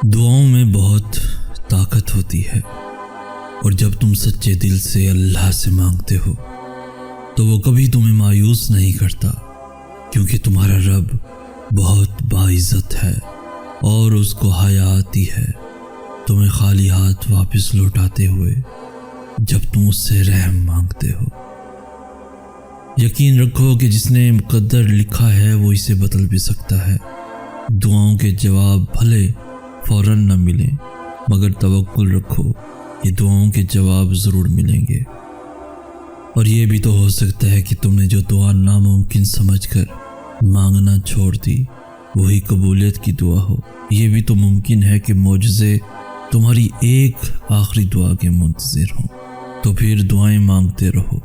دعاؤں میں بہت طاقت ہوتی ہے اور جب تم سچے دل سے اللہ سے مانگتے ہو تو وہ کبھی تمہیں مایوس نہیں کرتا، کیونکہ تمہارا رب بہت باعزت ہے اور اس کو حیا آتی ہے تمہیں خالی ہاتھ واپس لوٹاتے ہوئے جب تم اس سے رحم مانگتے ہو۔ یقین رکھو کہ جس نے مقدر لکھا ہے وہ اسے بدل بھی سکتا ہے۔ دعاؤں کے جواب بھلے فوراً نہ ملیں، مگر توکل رکھو کہ دعاؤں کے جواب ضرور ملیں گے۔ اور یہ بھی تو ہو سکتا ہے کہ تم نے جو دعا ناممکن سمجھ کر مانگنا چھوڑ دی وہی قبولیت کی دعا ہو۔ یہ بھی تو ممکن ہے کہ معجزے تمہاری ایک آخری دعا کے منتظر ہوں۔ تو پھر دعائیں مانگتے رہو،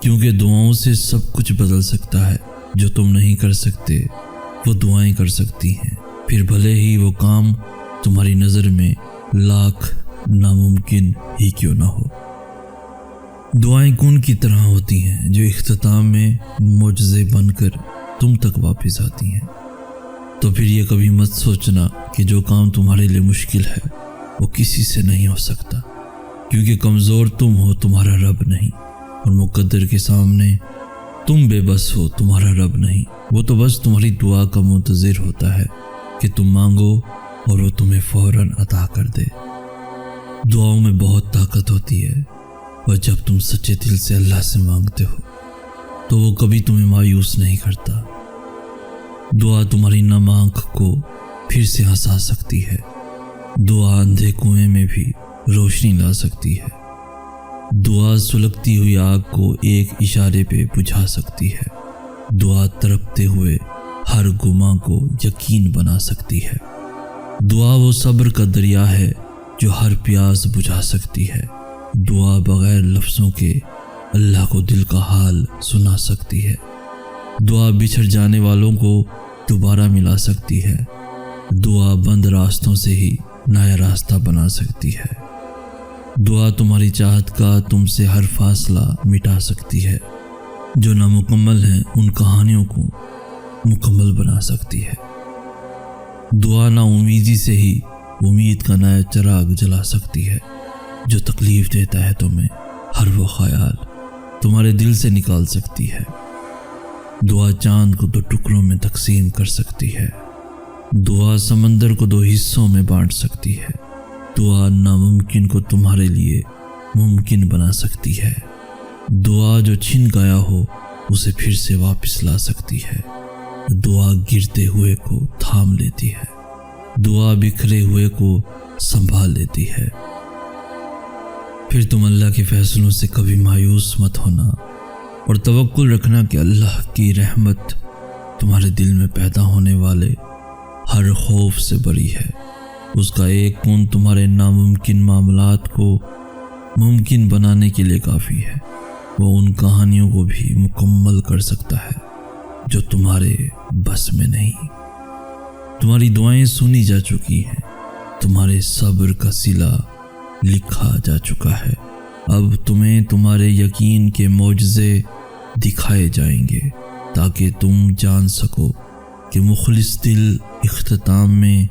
کیونکہ دعاؤں سے سب کچھ بدل سکتا ہے۔ جو تم نہیں کر سکتے وہ دعائیں کر سکتی ہیں، پھر بھلے ہی وہ کام تمہاری نظر میں لاکھ ناممکن ہی کیوں نہ ہو۔ دعائیں کون کی طرح ہوتی ہیں جو اختتام میں معجزے بن کر تم تک واپس آتی ہیں۔ تو پھر یہ کبھی مت سوچنا کہ جو کام تمہارے لیے مشکل ہے وہ کسی سے نہیں ہو سکتا، کیونکہ کمزور تم ہو، تمہارا رب نہیں، اور مقدر کے سامنے تم بے بس ہو، تمہارا رب نہیں۔ وہ تو بس تمہاری دعا کا منتظر ہوتا ہے کہ تم مانگو اور وہ تمہیں فوراً عطا کر دے۔ دعاؤں میں بہت طاقت ہوتی ہے اور جب تم سچے دل سے اللہ سے مانگتے ہو تو وہ کبھی تمہیں مایوس نہیں کرتا۔ دعا تمہاری نم آنکھ کو پھر سے ہنسا سکتی ہے، دعا اندھے کنویں میں بھی روشنی لا سکتی ہے، دعا سلگتی ہوئی آگ کو ایک اشارے پہ بجھا سکتی ہے، دعا تڑپتے ہوئے ہر گماں کو یقین بنا سکتی ہے، دعا وہ صبر کا دریا ہے جو ہر پیاس بجھا سکتی ہے، دعا بغیر لفظوں کے اللہ کو دل کا حال سنا سکتی ہے، دعا بچھڑ جانے والوں کو دوبارہ ملا سکتی ہے، دعا بند راستوں سے ہی نیا راستہ بنا سکتی ہے، دعا تمہاری چاہت کا تم سے ہر فاصلہ مٹا سکتی ہے، جو نامکمل ہیں ان کہانیوں کو مکمل بنا سکتی ہے، دعا نا امیدی سے ہی امید کا نیا چراغ جلا سکتی ہے، جو تکلیف دیتا ہے تمہیں ہر وہ خیال تمہارے دل سے نکال سکتی ہے، دعا چاند کو 2 ٹکڑوں میں تقسیم کر سکتی ہے، دعا سمندر کو 2 حصوں میں بانٹ سکتی ہے، دعا ناممکن کو تمہارے لیے ممکن بنا سکتی ہے، دعا جو چھن گیا ہو اسے پھر سے واپس لا سکتی ہے، دعا گرتے ہوئے کو تھام لیتی ہے، دعا بکھرے ہوئے کو سنبھال لیتی ہے۔ پھر تم اللہ کے فیصلوں سے کبھی مایوس مت ہونا اور توکل رکھنا کہ اللہ کی رحمت تمہارے دل میں پیدا ہونے والے ہر خوف سے بری ہے۔ اس کا ایک کون تمہارے ناممکن معاملات کو ممکن بنانے کے لیے کافی ہے۔ وہ ان کہانیوں کو بھی مکمل کر سکتا ہے جو تمہارے بس میں نہیں۔ تمہاری دعائیں سنی جا چکی ہیں، تمہارے صبر کا صلہ لکھا جا چکا ہے۔ اب تمہیں تمہارے یقین کے معجزے دکھائے جائیں گے تاکہ تم جان سکو کہ مخلص دل اختتام میں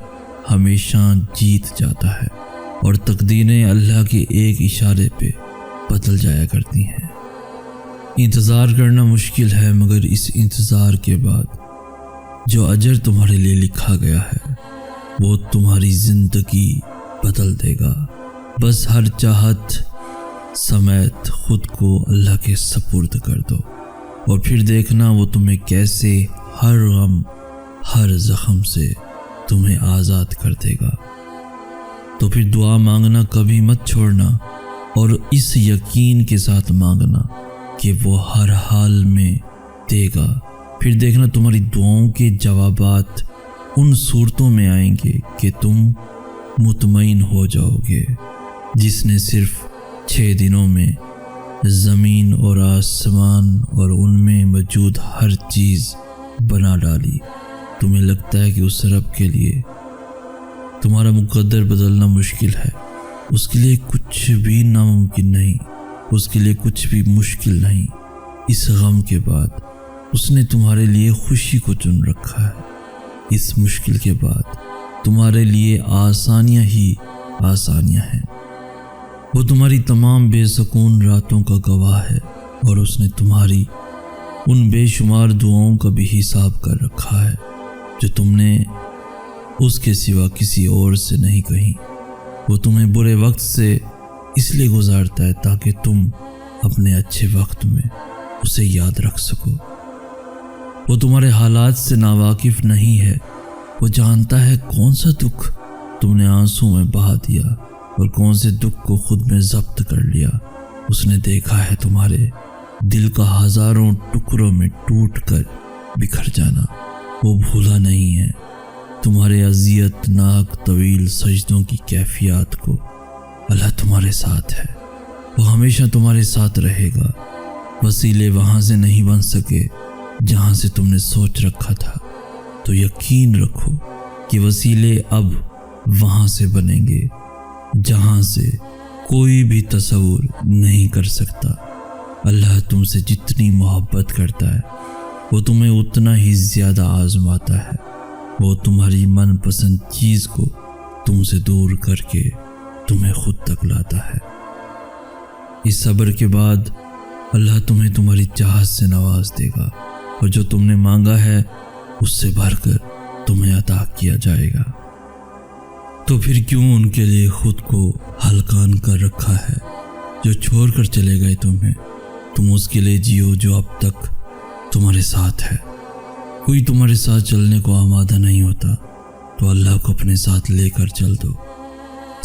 ہمیشہ جیت جاتا ہے اور تقدیریں اللہ کے ایک اشارے پہ بدل جایا کرتی ہیں۔ انتظار کرنا مشکل ہے، مگر اس انتظار کے بعد جو اجر تمہارے لیے لکھا گیا ہے وہ تمہاری زندگی بدل دے گا۔ بس ہر چاہت سمیت خود کو اللہ کے سپرد کر دو اور پھر دیکھنا وہ تمہیں کیسے ہر غم ہر زخم سے تمہیں آزاد کر دے گا۔ تو پھر دعا مانگنا کبھی مت چھوڑنا اور اس یقین کے ساتھ مانگنا کہ وہ ہر حال میں دے گا۔ پھر دیکھنا تمہاری دعاؤں کے جوابات ان صورتوں میں آئیں گے کہ تم مطمئن ہو جاؤ گے۔ جس نے صرف 6 دنوں میں زمین اور آسمان اور ان میں موجود ہر چیز بنا ڈالی، تمہیں لگتا ہے کہ اس رب کے لیے تمہارا مقدر بدلنا مشکل ہے؟ اس کے لیے کچھ بھی ناممکن نہیں، اس کے لیے کچھ بھی مشکل نہیں۔ اس غم کے بعد اس نے تمہارے لیے خوشی کو چن رکھا ہے، اس مشکل کے بعد تمہارے لیے آسانیاں ہی آسانیاں ہیں۔ وہ تمہاری تمام بے سکون راتوں کا گواہ ہے، اور اس نے تمہاری ان بے شمار دعاؤں کا بھی حساب کر رکھا ہے جو تم نے اس کے سوا کسی اور سے نہیں کہیں۔ وہ تمہیں برے وقت سے اس لیے گزارتا ہے تاکہ تم اپنے اچھے وقت میں اسے یاد رکھ سکو۔ وہ تمہارے حالات سے ناواقف نہیں ہے، وہ جانتا ہے کون سا دکھ تم نے آنسوں میں بہا دیا اور کون سے دکھ کو خود میں ضبط کر لیا۔ اس نے دیکھا ہے تمہارے دل کا ہزاروں ٹکڑوں میں ٹوٹ کر بکھر جانا، وہ بھولا نہیں ہے تمہارے اذیت ناک طویل سجدوں کی کیفیات کو۔ اللہ تمہارے ساتھ ہے، وہ ہمیشہ تمہارے ساتھ رہے گا۔ وسیلے وہاں سے نہیں بن سکے جہاں سے تم نے سوچ رکھا تھا، تو یقین رکھو کہ وسیلے اب وہاں سے بنیں گے جہاں سے کوئی بھی تصور نہیں کر سکتا۔ اللہ تم سے جتنی محبت کرتا ہے وہ تمہیں اتنا ہی زیادہ آزماتا ہے۔ وہ تمہاری من پسند چیز کو تم سے دور کر کے تمہیں خود تک لاتا ہے۔ اس صبر کے بعد اللہ تمہیں تمہاری چاہت سے نواز دے گا، اور جو تم نے مانگا ہے اس سے بڑھ کر تمہیں عطا کیا جائے گا۔ تو پھر کیوں ان کے لیے خود کو ہلکان کر رکھا ہے جو چھوڑ کر چلے گئے تمہیں؟ تم اس کے لیے جیو جو اب تک تمہارے ساتھ ہے۔ کوئی تمہارے ساتھ چلنے کو آمادہ نہیں ہوتا تو اللہ کو اپنے ساتھ لے کر چل دو۔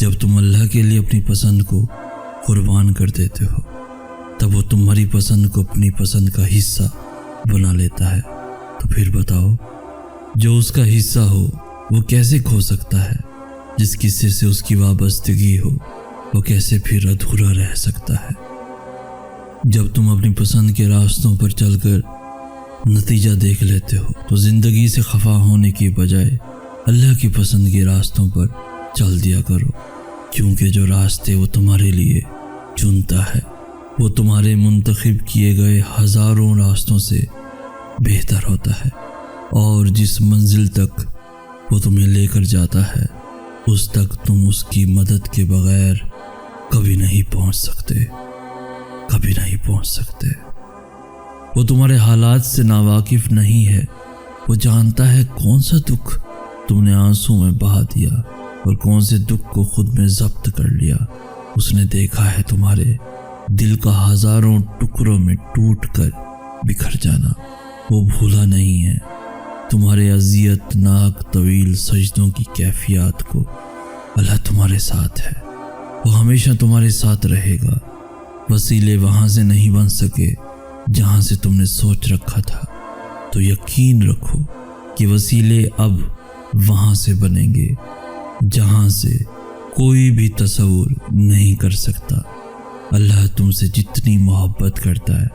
جب تم اللہ کے لیے اپنی پسند کو قربان کر دیتے ہو تب وہ تمہاری پسند کو اپنی پسند کا حصہ بنا لیتا ہے۔ تو پھر بتاؤ، جو اس کا حصہ ہو وہ کیسے کھو سکتا ہے؟ جس قصے سے اس کی وابستگی ہو وہ کیسے پھر ادھورا رہ سکتا ہے؟ جب تم اپنی پسند کے راستوں پر چل کر نتیجہ دیکھ لیتے ہو تو زندگی سے خفا ہونے کی بجائے اللہ کی پسند کے راستوں پر چل دیا کرو، کیونکہ جو راستے وہ تمہارے لیے چنتا ہے وہ تمہارے منتخب کیے گئے ہزاروں راستوں سے بہتر ہوتا ہے، اور جس منزل تک وہ تمہیں لے کر جاتا ہے اس تک تم اس کی مدد کے بغیر کبھی نہیں پہنچ سکتے، کبھی نہیں پہنچ سکتے۔ وہ تمہارے حالات سے ناواقف نہیں ہے، وہ جانتا ہے کون سا دکھ تم نے آنسوں میں بہا دیا اور کون سے دکھ کو خود میں ضبط کر لیا۔ اس نے دیکھا ہے تمہارے دل کا ہزاروں ٹکڑوں میں ٹوٹ کر بکھر جانا، وہ بھولا نہیں ہے تمہارے اذیت ناک طویل سجدوں کی کیفیات کو۔ اللہ تمہارے ساتھ ہے، وہ ہمیشہ تمہارے ساتھ رہے گا۔ وسیلے وہاں سے نہیں بن سکے جہاں سے تم نے سوچ رکھا تھا، تو یقین رکھو کہ وسیلے اب وہاں سے بنیں گے جہاں سے کوئی بھی تصور نہیں کر سکتا۔ اللہ تم سے جتنی محبت کرتا ہے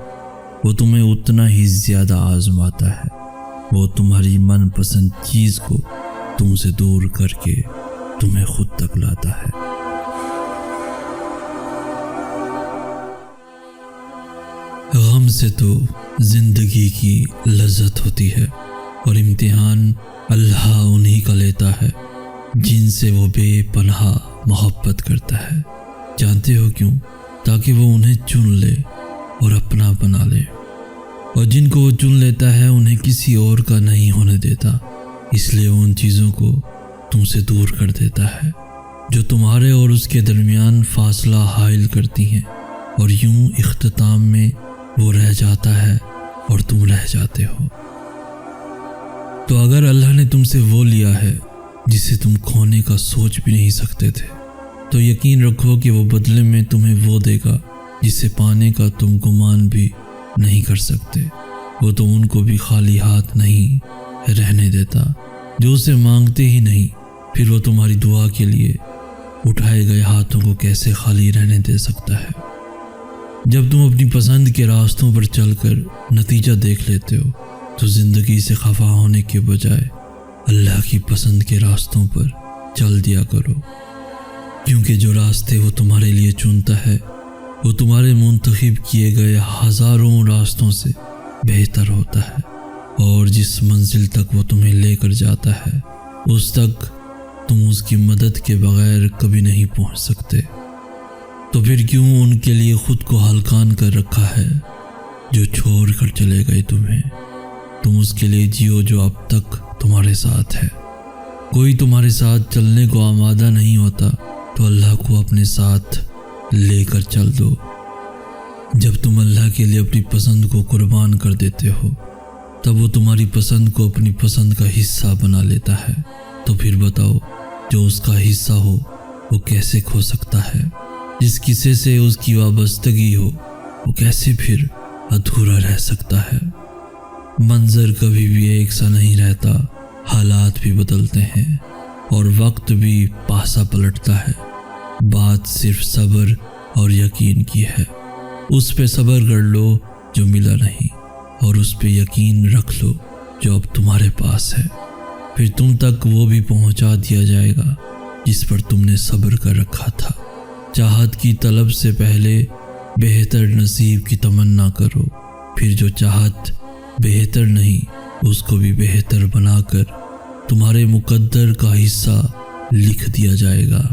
وہ تمہیں اتنا ہی زیادہ آزماتا ہے۔ وہ تمہاری من پسند چیز کو تم سے دور کر کے تمہیں خود تک لاتا ہے۔ غم سے تو زندگی کی لذت ہوتی ہے، اور امتحان اللہ انہی کا لیتا ہے جن سے وہ بے پناہ محبت کرتا ہے۔ جانتے ہو کیوں؟ تاکہ وہ انہیں چن لے اور اپنا بنا لے، اور جن کو وہ چن لیتا ہے انہیں کسی اور کا نہیں ہونے دیتا، اس لیے وہ ان چیزوں کو تم سے دور کر دیتا ہے جو تمہارے اور اس کے درمیان فاصلہ حائل کرتی ہیں، اور یوں اختتام میں وہ رہ جاتا ہے اور تم رہ جاتے ہو۔ تو اگر اللہ نے تم سے وہ لیا ہے جسے تم کھونے کا سوچ بھی نہیں سکتے تھے، تو یقین رکھو کہ وہ بدلے میں تمہیں وہ دے گا جسے پانے کا تم گمان بھی نہیں کر سکتے۔ وہ تو ان کو بھی خالی ہاتھ نہیں رہنے دیتا جو اسے مانگتے ہی نہیں، پھر وہ تمہاری دعا کے لیے اٹھائے گئے ہاتھوں کو کیسے خالی رہنے دے سکتا ہے؟ جب تم اپنی پسند کے راستوں پر چل کر نتیجہ دیکھ لیتے ہو تو زندگی سے خفا ہونے کے بجائے اللہ کی پسند کے راستوں پر چل دیا کرو، کیونکہ جو راستے وہ تمہارے لیے چنتا ہے وہ تمہارے منتخب کیے گئے ہزاروں راستوں سے بہتر ہوتا ہے، اور جس منزل تک وہ تمہیں لے کر جاتا ہے اس تک تم اس کی مدد کے بغیر کبھی نہیں پہنچ سکتے، تو پھر کیوں ان کے لیے خود کو ہلکان کر رکھا ہے جو چھوڑ کر چلے گئے تمہیں؟ تم اس کے لیے جیو جو اب تک تمہارے ساتھ ہے۔ کوئی تمہارے ساتھ چلنے کو آمادہ نہیں ہوتا تو اللہ کو اپنے ساتھ لے کر چل دو۔ جب تم اللہ کے لیے اپنی پسند کو قربان کر دیتے ہو تب وہ تمہاری پسند کو اپنی پسند کا حصہ بنا لیتا ہے، تو پھر بتاؤ جو اس کا حصہ ہو وہ کیسے کھو سکتا ہے؟ جس کسی سے اس کی وابستگی ہو وہ کیسے پھر ادھورا رہ سکتا ہے؟ منظر کبھی بھی ایک سا نہیں رہتا، حالات بھی بدلتے ہیں اور وقت بھی پاسا پلٹتا ہے۔ بات صرف صبر اور یقین کی ہے۔ اس پہ صبر کر لو جو ملا نہیں، اور اس پہ یقین رکھ لو جو اب تمہارے پاس ہے۔ پھر تم تک وہ بھی پہنچا دیا جائے گا جس پر تم نے صبر کر رکھا تھا۔ چاہت کی طلب سے پہلے بہتر نصیب کی تمنا کرو، پھر جو چاہت بہتر نہیں اس کو بھی بہتر بنا کر تمہارے مقدر کا حصہ لکھ دیا جائے گا۔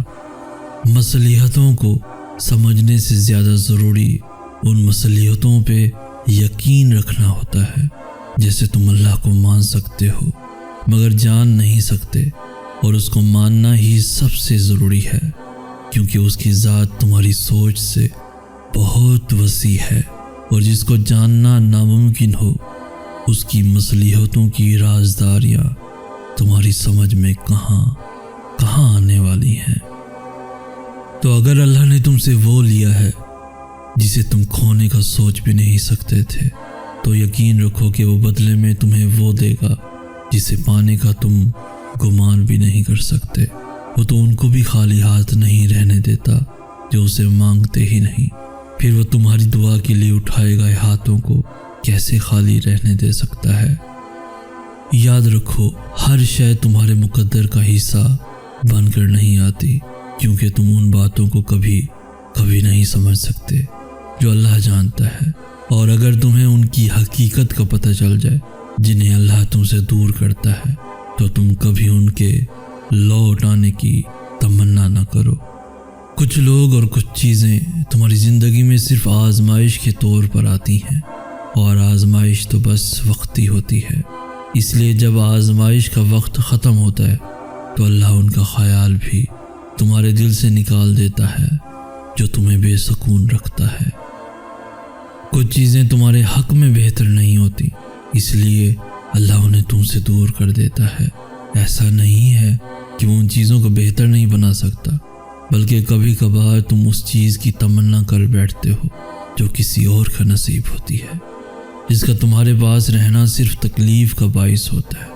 مصلحتوں کو سمجھنے سے زیادہ ضروری ان مصلحتوں پہ یقین رکھنا ہوتا ہے۔ جیسے تم اللہ کو مان سکتے ہو مگر جان نہیں سکتے، اور اس کو ماننا ہی سب سے ضروری ہے، کیونکہ اس کی ذات تمہاری سوچ سے بہت وسیع ہے، اور جس کو جاننا ناممکن ہو اس کی مصلحتوں کی رازداریاں تمہاری سمجھ میں کہاں آنے والی ہیں۔ تو اگر اللہ نے تم سے وہ لیا ہے جسے تم کھونے کا سوچ بھی نہیں سکتے تھے، تو یقین رکھو کہ وہ بدلے میں تمہیں وہ دے گا جسے پانے کا تم گمان بھی نہیں کر سکتے۔ وہ تو ان کو بھی خالی ہاتھ نہیں رہنے دیتا جو اسے مانگتے ہی نہیں، پھر وہ تمہاری دعا کے لیے اٹھائے گئے ہاتھوں کو کیسے خالی رہنے دے سکتا ہے؟ یاد رکھو ہر شے تمہارے مقدر کا حصہ بن کر نہیں آتی، کیونکہ تم ان باتوں کو کبھی نہیں سمجھ سکتے جو اللہ جانتا ہے، اور اگر تمہیں ان کی حقیقت کا پتہ چل جائے جنہیں اللہ تم سے دور کرتا ہے تو تم کبھی ان کے لوٹ آنے کی تمنا نہ کرو۔ کچھ لوگ اور کچھ چیزیں تمہاری زندگی میں صرف آزمائش کے طور پر آتی ہیں، اور آزمائش تو بس وقتی ہوتی ہے۔ اس لیے جب آزمائش کا وقت ختم ہوتا ہے تو اللہ ان کا خیال بھی تمہارے دل سے نکال دیتا ہے جو تمہیں بے سکون رکھتا ہے۔ کچھ چیزیں تمہارے حق میں بہتر نہیں ہوتی، اس لیے اللہ انہیں تم سے دور کر دیتا ہے۔ ایسا نہیں ہے کہ وہ ان چیزوں کو بہتر نہیں بنا سکتا، بلکہ کبھی کبھار تم اس چیز کی تمنا کر بیٹھتے ہو جو کسی اور کا نصیب ہوتی ہے، جس کا تمہارے پاس رہنا صرف تکلیف کا باعث ہوتا ہے۔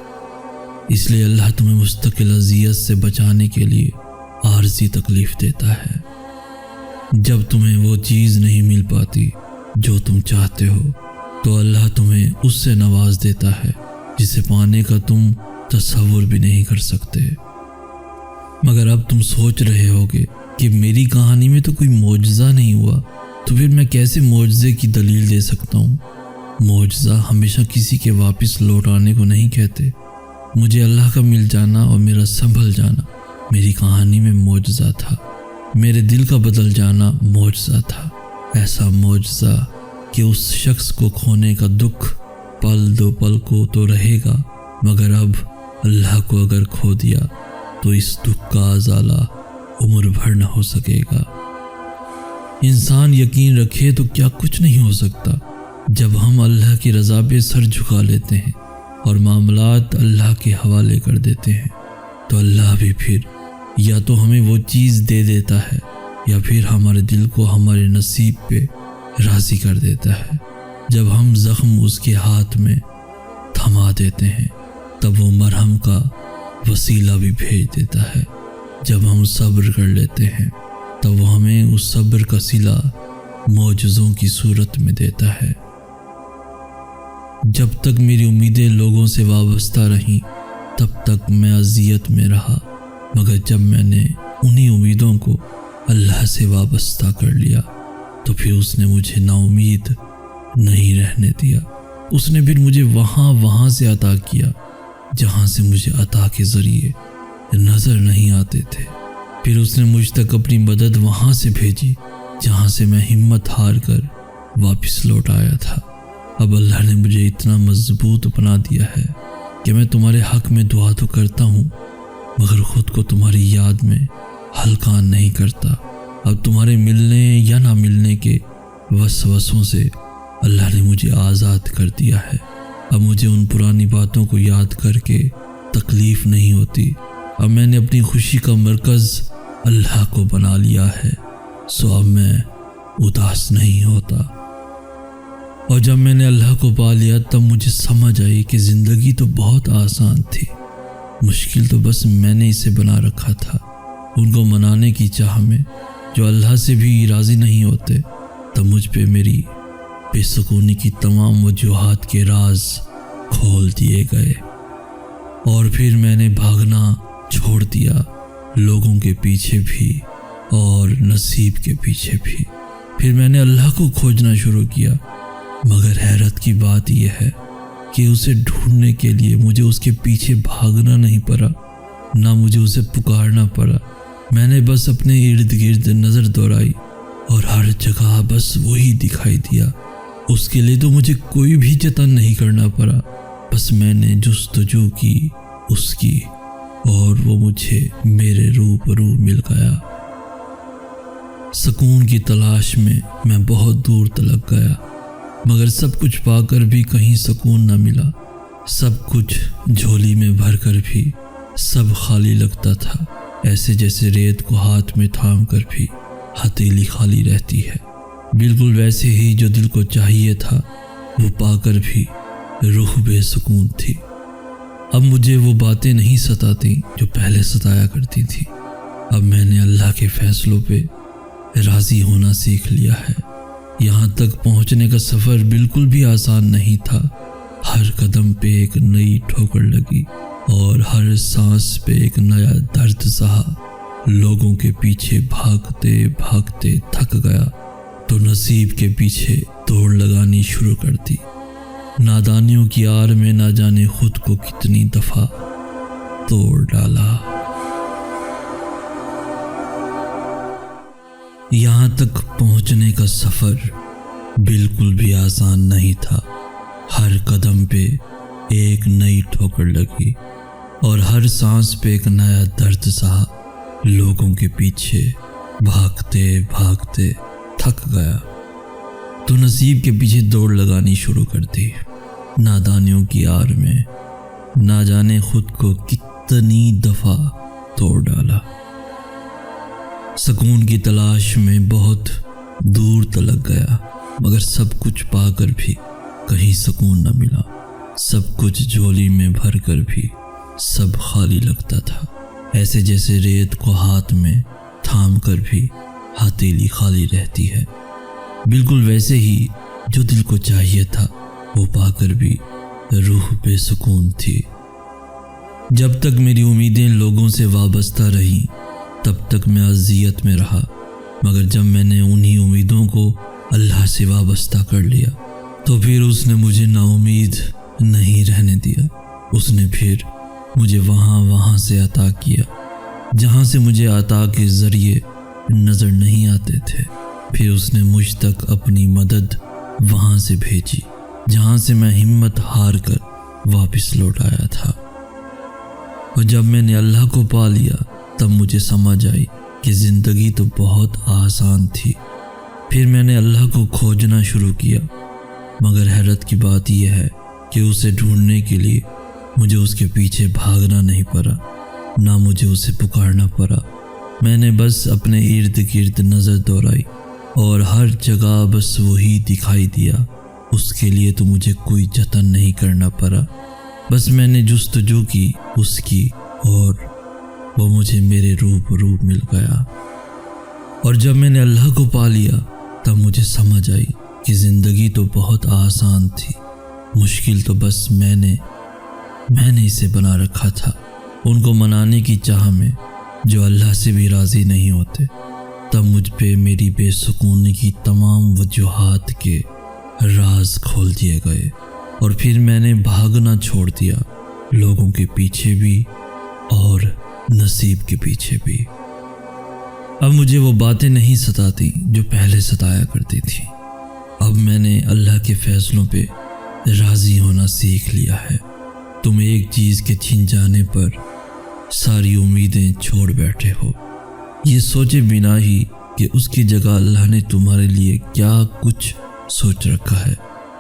اس لیے اللہ تمہیں مستقل اذیت سے بچانے کے لیے عارضی تکلیف دیتا ہے۔ جب تمہیں وہ چیز نہیں مل پاتی جو تم چاہتے ہو تو اللہ تمہیں اس سے نواز دیتا ہے جسے پانے کا تم تصور بھی نہیں کر سکتے۔ مگر اب تم سوچ رہے ہوگے کہ میری کہانی میں تو کوئی معجزہ نہیں ہوا، تو پھر میں کیسے معجزے کی دلیل دے سکتا ہوں؟ معجزہ ہمیشہ کسی کے واپس لوٹ آنے کو نہیں کہتے۔ مجھے اللہ کا مل جانا اور میرا سنبھل جانا میری کہانی میں معجزہ تھا۔ میرے دل کا بدل جانا معجزہ تھا، ایسا معجزہ کہ اس شخص کو کھونے کا دکھ پل دو پل کو تو رہے گا، مگر اب اللہ کو اگر کھو دیا تو اس دکھ کا ازالہ عمر بھر نہ ہو سکے گا۔ انسان یقین رکھے تو کیا کچھ نہیں ہو سکتا۔ جب ہم اللہ کی رضا پہ سر جھکا لیتے ہیں اور معاملات اللہ کے حوالے کر دیتے ہیں تو اللہ بھی پھر یا تو ہمیں وہ چیز دے دیتا ہے یا پھر ہمارے دل کو ہمارے نصیب پہ راضی کر دیتا ہے۔ جب ہم زخم اس کے ہاتھ میں تھما دیتے ہیں تب وہ مرہم کا وسیلہ بھی بھیج دیتا ہے۔ جب ہم صبر کر لیتے ہیں تب وہ ہمیں اس صبر کا صلہ معجزوں کی صورت میں دیتا ہے۔ جب تک میری امیدیں لوگوں سے وابستہ رہیں تب تک میں اذیت میں رہا، مگر جب میں نے انہی امیدوں کو اللہ سے وابستہ کر لیا تو پھر اس نے مجھے نا امید نہیں رہنے دیا۔ اس نے پھر مجھے وہاں سے عطا کیا جہاں سے مجھے عطا کے ذریعے نظر نہیں آتے تھے۔ پھر اس نے مجھ تک اپنی مدد وہاں سے بھیجی جہاں سے میں ہمت ہار کر واپس لوٹ آیا تھا۔ اب اللہ نے مجھے اتنا مضبوط بنا دیا ہے کہ میں تمہارے حق میں دعا تو کرتا ہوں مگر خود کو تمہاری یاد میں ہلکا نہیں کرتا۔ اب تمہارے ملنے یا نہ ملنے کے وسوسوں سے اللہ نے مجھے آزاد کر دیا ہے۔ اب مجھے ان پرانی باتوں کو یاد کر کے تکلیف نہیں ہوتی۔ اب میں نے اپنی خوشی کا مرکز اللہ کو بنا لیا ہے، سو اب میں اداس نہیں ہوتا۔ اور جب میں نے اللہ کو پا لیا تب مجھے سمجھ آئی کہ زندگی تو بہت آسان تھی، مشکل تو بس میں نے اسے بنا رکھا تھا۔ ان کو منانے کی چاہ میں جو اللہ سے بھی راضی نہیں ہوتے، تب مجھ پہ میری بے سکونی کی تمام وجوہات کے راز کھول دیے گئے، اور پھر میں نے بھاگنا چھوڑ دیا، لوگوں کے پیچھے بھی اور نصیب کے پیچھے بھی۔ پھر میں نے اللہ کو کھوجنا شروع کیا، مگر حیرت کی بات یہ ہے کہ اسے ڈھونڈنے کے لیے مجھے اس کے پیچھے بھاگنا نہیں پڑا، نہ مجھے اسے پکارنا پڑا۔ میں نے بس اپنے ارد گرد نظر دوڑائی اور ہر جگہ بس وہی دکھائی دیا۔ اس کے لیے تو مجھے کوئی بھی جتن نہیں کرنا پڑا، بس میں نے جستجو کی اس کی، اور وہ مجھے میرے روبرو مل گیا۔ سکون کی تلاش میں بہت دور تلک گیا، مگر سب کچھ پا کر بھی کہیں سکون نہ ملا۔ سب کچھ جھولی میں بھر کر بھی سب خالی لگتا تھا، ایسے جیسے ریت کو ہاتھ میں تھام کر بھی ہتھیلی خالی رہتی ہے۔ بالکل ویسے ہی جو دل کو چاہیے تھا وہ پا کر بھی روح بے سکون تھی۔ اب مجھے وہ باتیں نہیں ستاتی جو پہلے ستایا کرتی تھی۔ اب میں نے اللہ کے فیصلوں پہ راضی ہونا سیکھ لیا ہے۔ یہاں تک پہنچنے کا سفر بالکل بھی آسان نہیں تھا۔ ہر قدم پہ ایک نئی ٹھوکر لگی اور ہر سانس پہ ایک نیا درد سہا۔ لوگوں کے پیچھے بھاگتے بھاگتے تھک گیا تو نصیب کے پیچھے دوڑ لگانی شروع کر دی۔ نادانیوں کی آڑ میں نہ جانے خود کو کتنی دفعہ توڑ ڈالا۔ یہاں تک پہنچنے کا سفر بالکل بھی آسان نہیں تھا۔ ہر قدم پہ ایک نئی ٹھوکر لگی اور ہر سانس پہ ایک نیا درد سہا۔ لوگوں کے پیچھے بھاگتے بھاگتے تھک گیا تو نصیب کے پیچھے دوڑ لگانی شروع کر دی۔ نادانیوں کی آڑ میں نہ جانے خود کو کتنی دفعہ توڑ ڈالا۔ سکون کی تلاش میں بہت دور تلک گیا، مگر سب کچھ پا کر بھی کہیں سکون نہ ملا۔ سب کچھ جھولی میں بھر کر بھی سب خالی لگتا تھا، ایسے جیسے ریت کو ہاتھ میں تھام کر بھی ہتھیلی خالی رہتی ہے۔ بالکل ویسے ہی جو دل کو چاہیے تھا وہ پا کر بھی روح بے سکون تھی۔ جب تک میری امیدیں لوگوں سے وابستہ رہیں تب تک میں اذیت میں رہا، مگر جب میں نے انہی امیدوں کو اللہ سے وابستہ کر لیا تو پھر اس نے مجھے نا امید نہیں رہنے دیا۔ اس نے پھر مجھے وہاں سے عطا کیا جہاں سے مجھے عطا کے ذریعے نظر نہیں آتے تھے۔ پھر اس نے مجھ تک اپنی مدد وہاں سے بھیجی جہاں سے میں ہمت ہار کر واپس لوٹ آیا تھا۔ اور جب میں نے اللہ کو پا لیا تب مجھے سمجھ آئی کہ زندگی تو بہت آسان تھی۔ پھر میں نے اللہ کو کھوجنا شروع کیا، مگر حیرت کی بات یہ ہے کہ اسے ڈھونڈنے کے لیے مجھے اس کے پیچھے بھاگنا نہیں پڑا، نہ مجھے اسے پکارنا پڑا۔ میں نے بس اپنے ارد گرد نظر دوڑائی اور ہر جگہ بس وہی دکھائی دیا۔ اس کے لیے تو مجھے کوئی جتن نہیں کرنا پڑا، بس میں نے جستجو کی اس کی، اور وہ مجھے میرے روبرو مل گیا۔ اور جب میں نے اللہ کو پا لیا تب مجھے سمجھ آئی کہ زندگی تو بہت آسان تھی، مشکل تو بس میں نے اسے بنا رکھا تھا۔ ان کو منانے کی چاہ میں جو اللہ سے بھی راضی نہیں ہوتے، تب مجھ پہ میری بے سکونی کی تمام وجوہات کے راز کھول دیے گئے، اور پھر میں نے بھاگنا چھوڑ دیا، لوگوں کے پیچھے بھی اور نصیب کے پیچھے بھی۔ اب مجھے وہ باتیں نہیں ستاتی جو پہلے ستایا کرتی تھیں۔ اب میں نے اللہ کے فیصلوں پہ راضی ہونا سیکھ لیا ہے۔ تم ایک چیز کے چھن جانے پر ساری امیدیں چھوڑ بیٹھے ہو، یہ سوچے بنا ہی کہ اس کی جگہ اللہ نے تمہارے لیے کیا کچھ سوچ رکھا ہے۔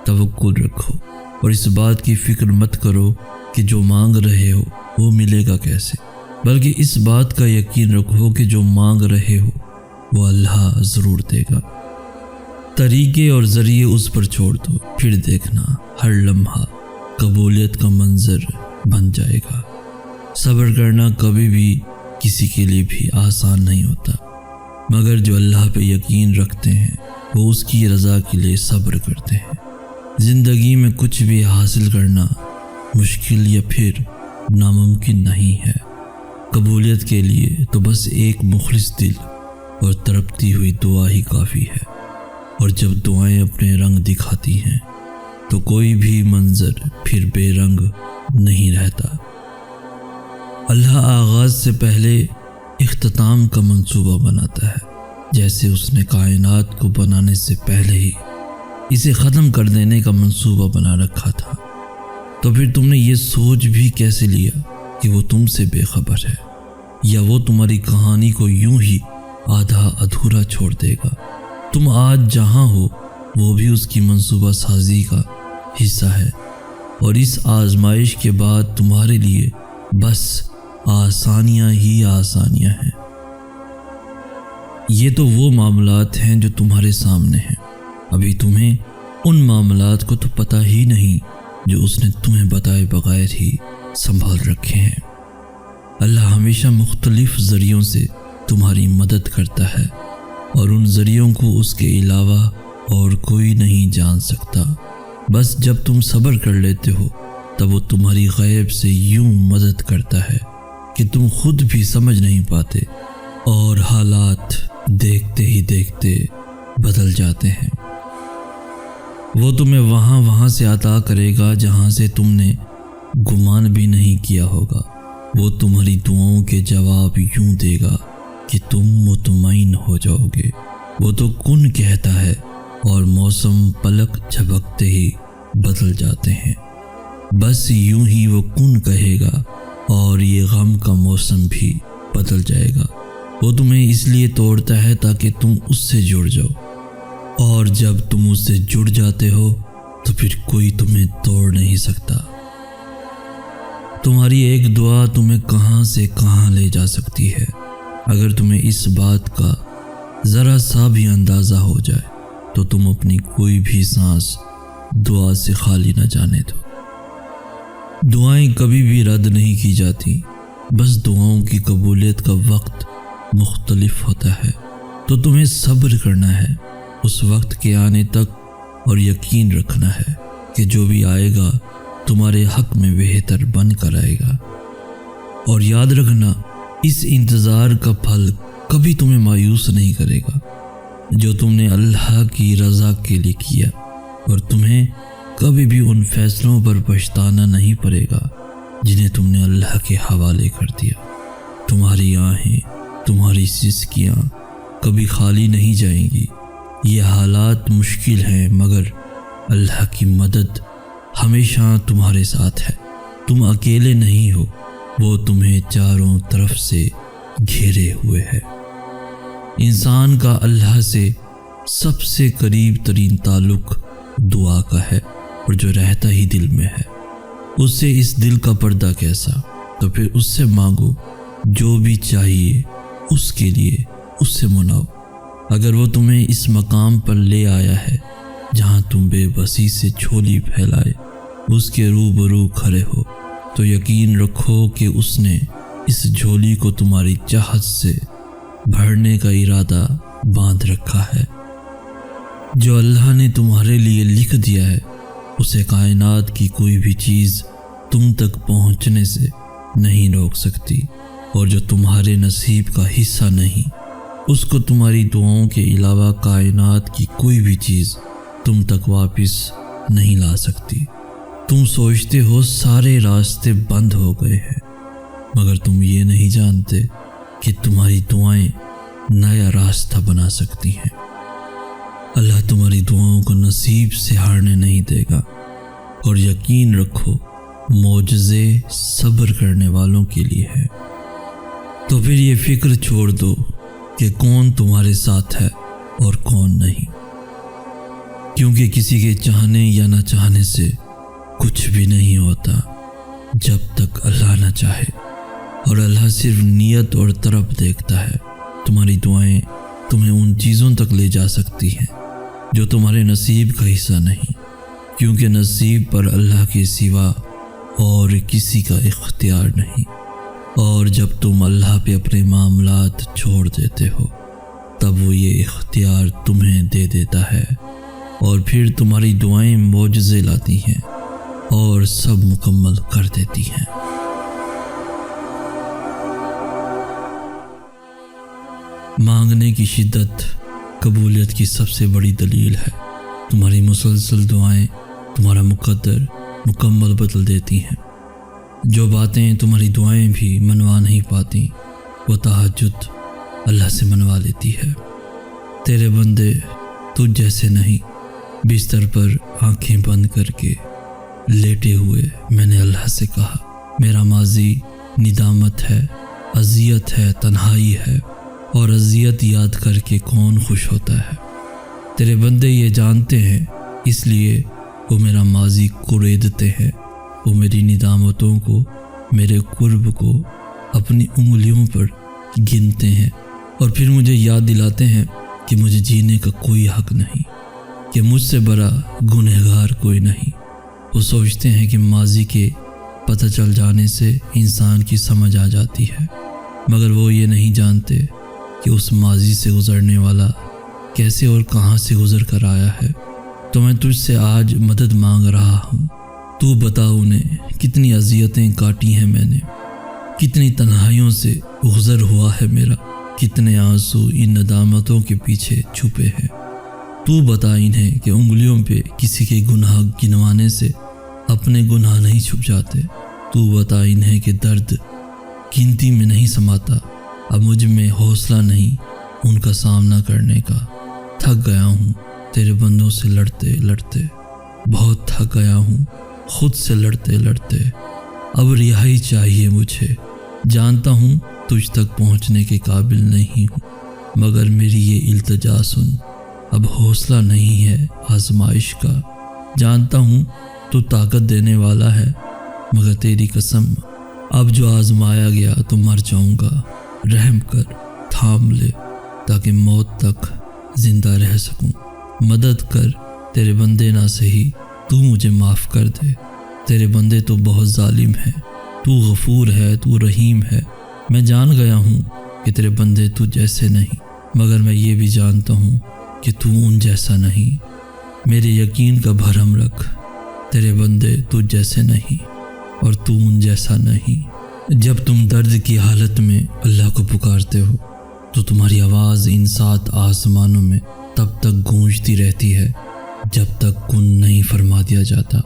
توکل رکھو اور اس بات کی فکر مت کرو کہ جو مانگ رہے ہو وہ ملے گا کیسے، بلکہ اس بات کا یقین رکھو کہ جو مانگ رہے ہو وہ اللہ ضرور دے گا۔ طریقے اور ذریعے اس پر چھوڑ دو، پھر دیکھنا ہر لمحہ قبولیت کا منظر بن جائے گا۔ صبر کرنا کبھی بھی کسی کے لیے بھی آسان نہیں ہوتا، مگر جو اللہ پہ یقین رکھتے ہیں وہ اس کی رضا کے لیے صبر کرتے ہیں۔ زندگی میں کچھ بھی حاصل کرنا مشکل یا پھر ناممکن نہیں ہے۔ قبولیت کے لیے تو بس ایک مخلص دل اور تڑپتی ہوئی دعا ہی کافی ہے، اور جب دعائیں اپنے رنگ دکھاتی ہیں تو کوئی بھی منظر پھر بے رنگ نہیں رہتا۔ اللہ آغاز سے پہلے اختتام کا منصوبہ بناتا ہے، جیسے اس نے کائنات کو بنانے سے پہلے ہی اسے ختم کر دینے کا منصوبہ بنا رکھا تھا۔ تو پھر تم نے یہ سوچ بھی کیسے لیا کہ وہ تم سے بے خبر ہے، یا وہ تمہاری کہانی کو یوں ہی آدھا ادھورا چھوڑ دے گا؟ تم آج جہاں ہو وہ بھی اس کی منصوبہ سازی کا حصہ ہے، اور اس آزمائش کے بعد تمہارے لیے بس آسانیاں ہی آسانیاں ہیں۔ یہ تو وہ معاملات ہیں جو تمہارے سامنے ہیں، ابھی تمہیں ان معاملات کو تو پتہ ہی نہیں جو اس نے تمہیں بتائے بغیر ہی سنبھال رکھے ہیں۔ اللہ ہمیشہ مختلف ذریعوں سے تمہاری مدد کرتا ہے، اور ان ذریعوں کو اس کے علاوہ اور کوئی نہیں جان سکتا۔ بس جب تم صبر کر لیتے ہو تب وہ تمہاری غیب سے یوں مدد کرتا ہے کہ تم خود بھی سمجھ نہیں پاتے، اور حالات دیکھتے ہی دیکھتے بدل جاتے ہیں۔ وہ تمہیں وہاں سے عطا کرے گا جہاں سے تم نے گمان بھی نہیں کیا ہوگا۔ وہ تمہاری دعاؤں کے جواب یوں دے گا کہ تم مطمئن ہو جاؤ گے۔ وہ تو کن کہتا ہے اور موسم پلک جھپکتے ہی بدل جاتے ہیں۔ بس یوں ہی وہ کن کہے گا اور یہ غم کا موسم بھی بدل جائے گا۔ وہ تمہیں اس لیے توڑتا ہے تاکہ تم اس سے جڑ جاؤ، اور جب تم اس سے جڑ جاتے ہو تو پھر کوئی تمہیں توڑ نہیں سکتا۔ تمہاری ایک دعا تمہیں کہاں سے کہاں لے جا سکتی ہے۔ اگر تمہیں اس بات کا ذرا سا بھی اندازہ ہو جائے تو تم اپنی کوئی بھی سانس دعا سے خالی نہ جانے دو۔ دعائیں کبھی بھی رد نہیں کی جاتی، بس دعاؤں کی قبولیت کا وقت مختلف ہوتا ہے۔ تو تمہیں صبر کرنا ہے اس وقت کے آنے تک، اور یقین رکھنا ہے کہ جو بھی آئے گا تمہارے حق میں بہتر بن کر آئے گا۔ اور یاد رکھنا، اس انتظار کا پھل کبھی تمہیں مایوس نہیں کرے گا جو تم نے اللہ کی رضا کے لیے کیا، اور تمہیں کبھی بھی ان فیصلوں پر پچھتانا نہیں پڑے گا جنہیں تم نے اللہ کے حوالے کر دیا۔ تمہاری آہیں، تمہاری سسکیاں کبھی خالی نہیں جائیں گی۔ یہ حالات مشکل ہیں، مگر اللہ کی مدد ہمیشہ تمہارے ساتھ ہے۔ تم اکیلے نہیں ہو، وہ تمہیں چاروں طرف سے گھیرے ہوئے ہے۔ انسان کا اللہ سے سب سے قریب ترین تعلق دعا کا ہے، اور جو رہتا ہی دل میں ہے، اس سے اس دل کا پردہ کیسا؟ تو پھر اس سے مانگو، جو بھی چاہیے اس کے لیے اس سے مناؤ۔ اگر وہ تمہیں اس مقام پر لے آیا ہے جہاں تم بے بسی سے جھولی پھیلائے اس کے روبرو کھڑے ہو، تو یقین رکھو کہ اس نے اس جھولی کو تمہاری چاہت سے بھرنے کا ارادہ باندھ رکھا ہے۔ جو اللہ نے تمہارے لیے لکھ دیا ہے اسے کائنات کی کوئی بھی چیز تم تک پہنچنے سے نہیں روک سکتی، اور جو تمہارے نصیب کا حصہ نہیں اس کو تمہاری دعاؤں کے علاوہ کائنات کی کوئی بھی چیز تم تک واپس نہیں لا سکتی۔ تم سوچتے ہو سارے راستے بند ہو گئے ہیں، مگر تم یہ نہیں جانتے کہ تمہاری دعائیں نیا راستہ بنا سکتی ہیں۔ اللہ تمہاری دعاؤں کو نصیب سے ہارنے نہیں دے گا، اور یقین رکھو معجزے صبر کرنے والوں کے لیے ہے۔ تو پھر یہ فکر چھوڑ دو کہ کون تمہارے ساتھ ہے اور کون نہیں، کیونکہ کسی کے چاہنے یا نہ چاہنے سے کچھ بھی نہیں ہوتا جب تک اللہ نہ چاہے، اور اللہ صرف نیت اور طرف دیکھتا ہے۔ تمہاری دعائیں تمہیں ان چیزوں تک لے جا سکتی ہیں جو تمہارے نصیب کا حصہ نہیں، کیونکہ نصیب پر اللہ کے سوا اور کسی کا اختیار نہیں۔ اور جب تم اللہ پہ اپنے معاملات چھوڑ دیتے ہو تب وہ یہ اختیار تمہیں دے دیتا ہے، اور پھر تمہاری دعائیں معجزے لاتی ہیں اور سب مکمل کر دیتی ہیں۔ مانگنے کی شدت قبولیت کی سب سے بڑی دلیل ہے۔ تمہاری مسلسل دعائیں تمہارا مقدر مکمل بدل دیتی ہیں۔ جو باتیں تمہاری دعائیں بھی منوا نہیں پاتی وہ تہجد اللہ سے منوا لیتی ہے۔ تیرے بندے تجھ جیسے نہیں۔ بستر پر آنکھیں بند کر کے لیٹے ہوئے میں نے اللہ سے کہا، میرا ماضی ندامت ہے، اذیت ہے، تنہائی ہے، اور اذیت یاد کر کے کون خوش ہوتا ہے۔ تیرے بندے یہ جانتے ہیں، اس لیے وہ میرا ماضی کوریدتے ہیں۔ وہ میری ندامتوں کو، میرے قرب کو اپنی انگلیوں پر گنتے ہیں، اور پھر مجھے یاد دلاتے ہیں کہ مجھے جینے کا کوئی حق نہیں، کہ مجھ سے بڑا گنہگار کوئی نہیں۔ وہ سوچتے ہیں کہ ماضی کے پتہ چل جانے سے انسان کی سمجھ آ جاتی ہے، مگر وہ یہ نہیں جانتے کہ اس ماضی سے گزرنے والا کیسے اور کہاں سے گزر کر آیا ہے۔ تو میں تجھ سے آج مدد مانگ رہا ہوں۔ تو بتا انہیں کتنی اذیتیں کاٹی ہیں میں نے، کتنی تنہائیوں سے گزر ہوا ہے میرا، کتنے آنسو ان ندامتوں کے پیچھے چھپے ہیں۔ تو بتا انہیں کہ انگلیوں پہ کسی کے گناہ گنوانے سے اپنے گناہ نہیں چھپ جاتے۔ تو بتا انہیں کہ درد گنتی میں نہیں سماتا۔ اب مجھ میں حوصلہ نہیں ان کا سامنا کرنے کا۔ تھک گیا ہوں تیرے بندوں سے لڑتے لڑتے، بہت تھک گیا ہوں خود سے لڑتے لڑتے۔ اب رہائی چاہیے مجھے۔ جانتا ہوں تجھ تک پہنچنے کے قابل نہیں ہوں، مگر میری یہ التجا سن۔ اب حوصلہ نہیں ہے آزمائش کا۔ جانتا ہوں تو طاقت دینے والا ہے، مگر تیری قسم اب جو آزمایا گیا تو مر جاؤں گا۔ رحم کر، تھام لے تاکہ موت تک زندہ رہ سکوں۔ مدد کر، تیرے بندے نہ سہی تو مجھے معاف کر دے۔ تیرے بندے تو بہت ظالم ہیں، تو غفور ہے، تو رحیم ہے۔ میں جان گیا ہوں کہ تیرے بندے تو جیسے نہیں، مگر میں یہ بھی جانتا ہوں کہ تو ان جیسا نہیں۔ میرے یقین کا بھرم رکھ، تیرے بندے تو جیسے نہیں اور تو ان جیسا نہیں۔ جب تم درد کی حالت میں اللہ کو پکارتے ہو تو تمہاری آواز ان 7 آسمانوں میں تب تک گونجتی رہتی ہے جب تک کن نہیں فرما دیا جاتا۔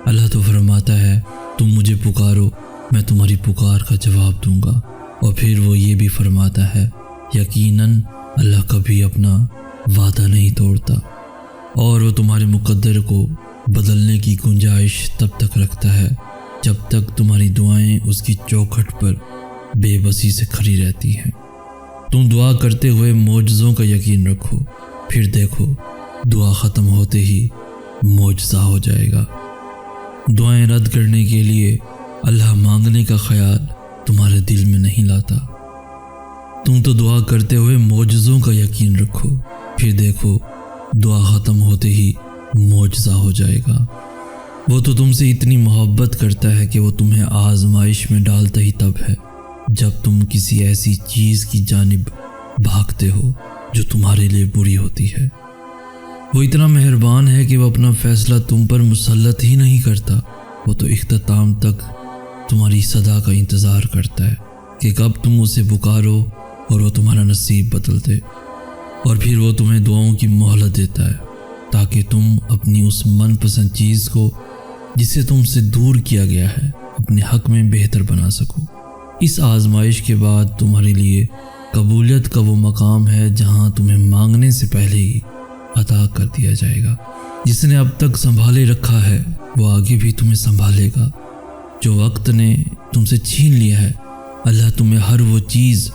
اللہ تو فرماتا ہے تم مجھے پکارو، میں تمہاری پکار کا جواب دوں گا، اور پھر وہ یہ بھی فرماتا ہے یقیناً اللہ کبھی اپنا وعدہ نہیں توڑتا، اور وہ تمہارے مقدر کو بدلنے کی گنجائش تب تک رکھتا ہے جب تک تمہاری دعائیں اس کی چوکھٹ پر بے بسی سے کھڑی رہتی ہیں۔ تم دعا کرتے ہوئے معجزوں کا یقین رکھو، پھر دیکھو دعا ختم ہوتے ہی معجزہ ہو جائے گا۔ دعائیں رد کرنے کے لیے اللہ مانگنے کا خیال تمہارے دل میں نہیں لاتا۔ تم تو دعا کرتے ہوئے معجزوں کا یقین رکھو، پھر دیکھو دعا ختم ہوتے ہی معجزہ ہو جائے گا۔ وہ تو تم سے اتنی محبت کرتا ہے کہ وہ تمہیں آزمائش میں ڈالتا ہی تب ہے جب تم کسی ایسی چیز کی جانب بھاگتے ہو جو تمہارے لیے بری ہوتی ہے۔ وہ اتنا مہربان ہے کہ وہ اپنا فیصلہ تم پر مسلط ہی نہیں کرتا، وہ تو اختتام تک تمہاری صدا کا انتظار کرتا ہے کہ کب تم اسے پکارو اور وہ تمہارا نصیب بدل دے، اور پھر وہ تمہیں دعاؤں کی مہلت دیتا ہے تاکہ تم اپنی اس من پسند چیز کو جسے تم سے دور کیا گیا ہے اپنے حق میں بہتر بنا سکو۔ اس آزمائش کے بعد تمہارے لیے قبولیت کا وہ مقام ہے جہاں تمہیں مانگنے سے پہلے ہی عطا کر دیا جائے گا۔ جس نے اب تک سنبھالے رکھا ہے وہ آگے بھی تمہیں سنبھالے گا۔ جو وقت نے تم سے چھین لیا ہے اللہ تمہیں ہر وہ چیز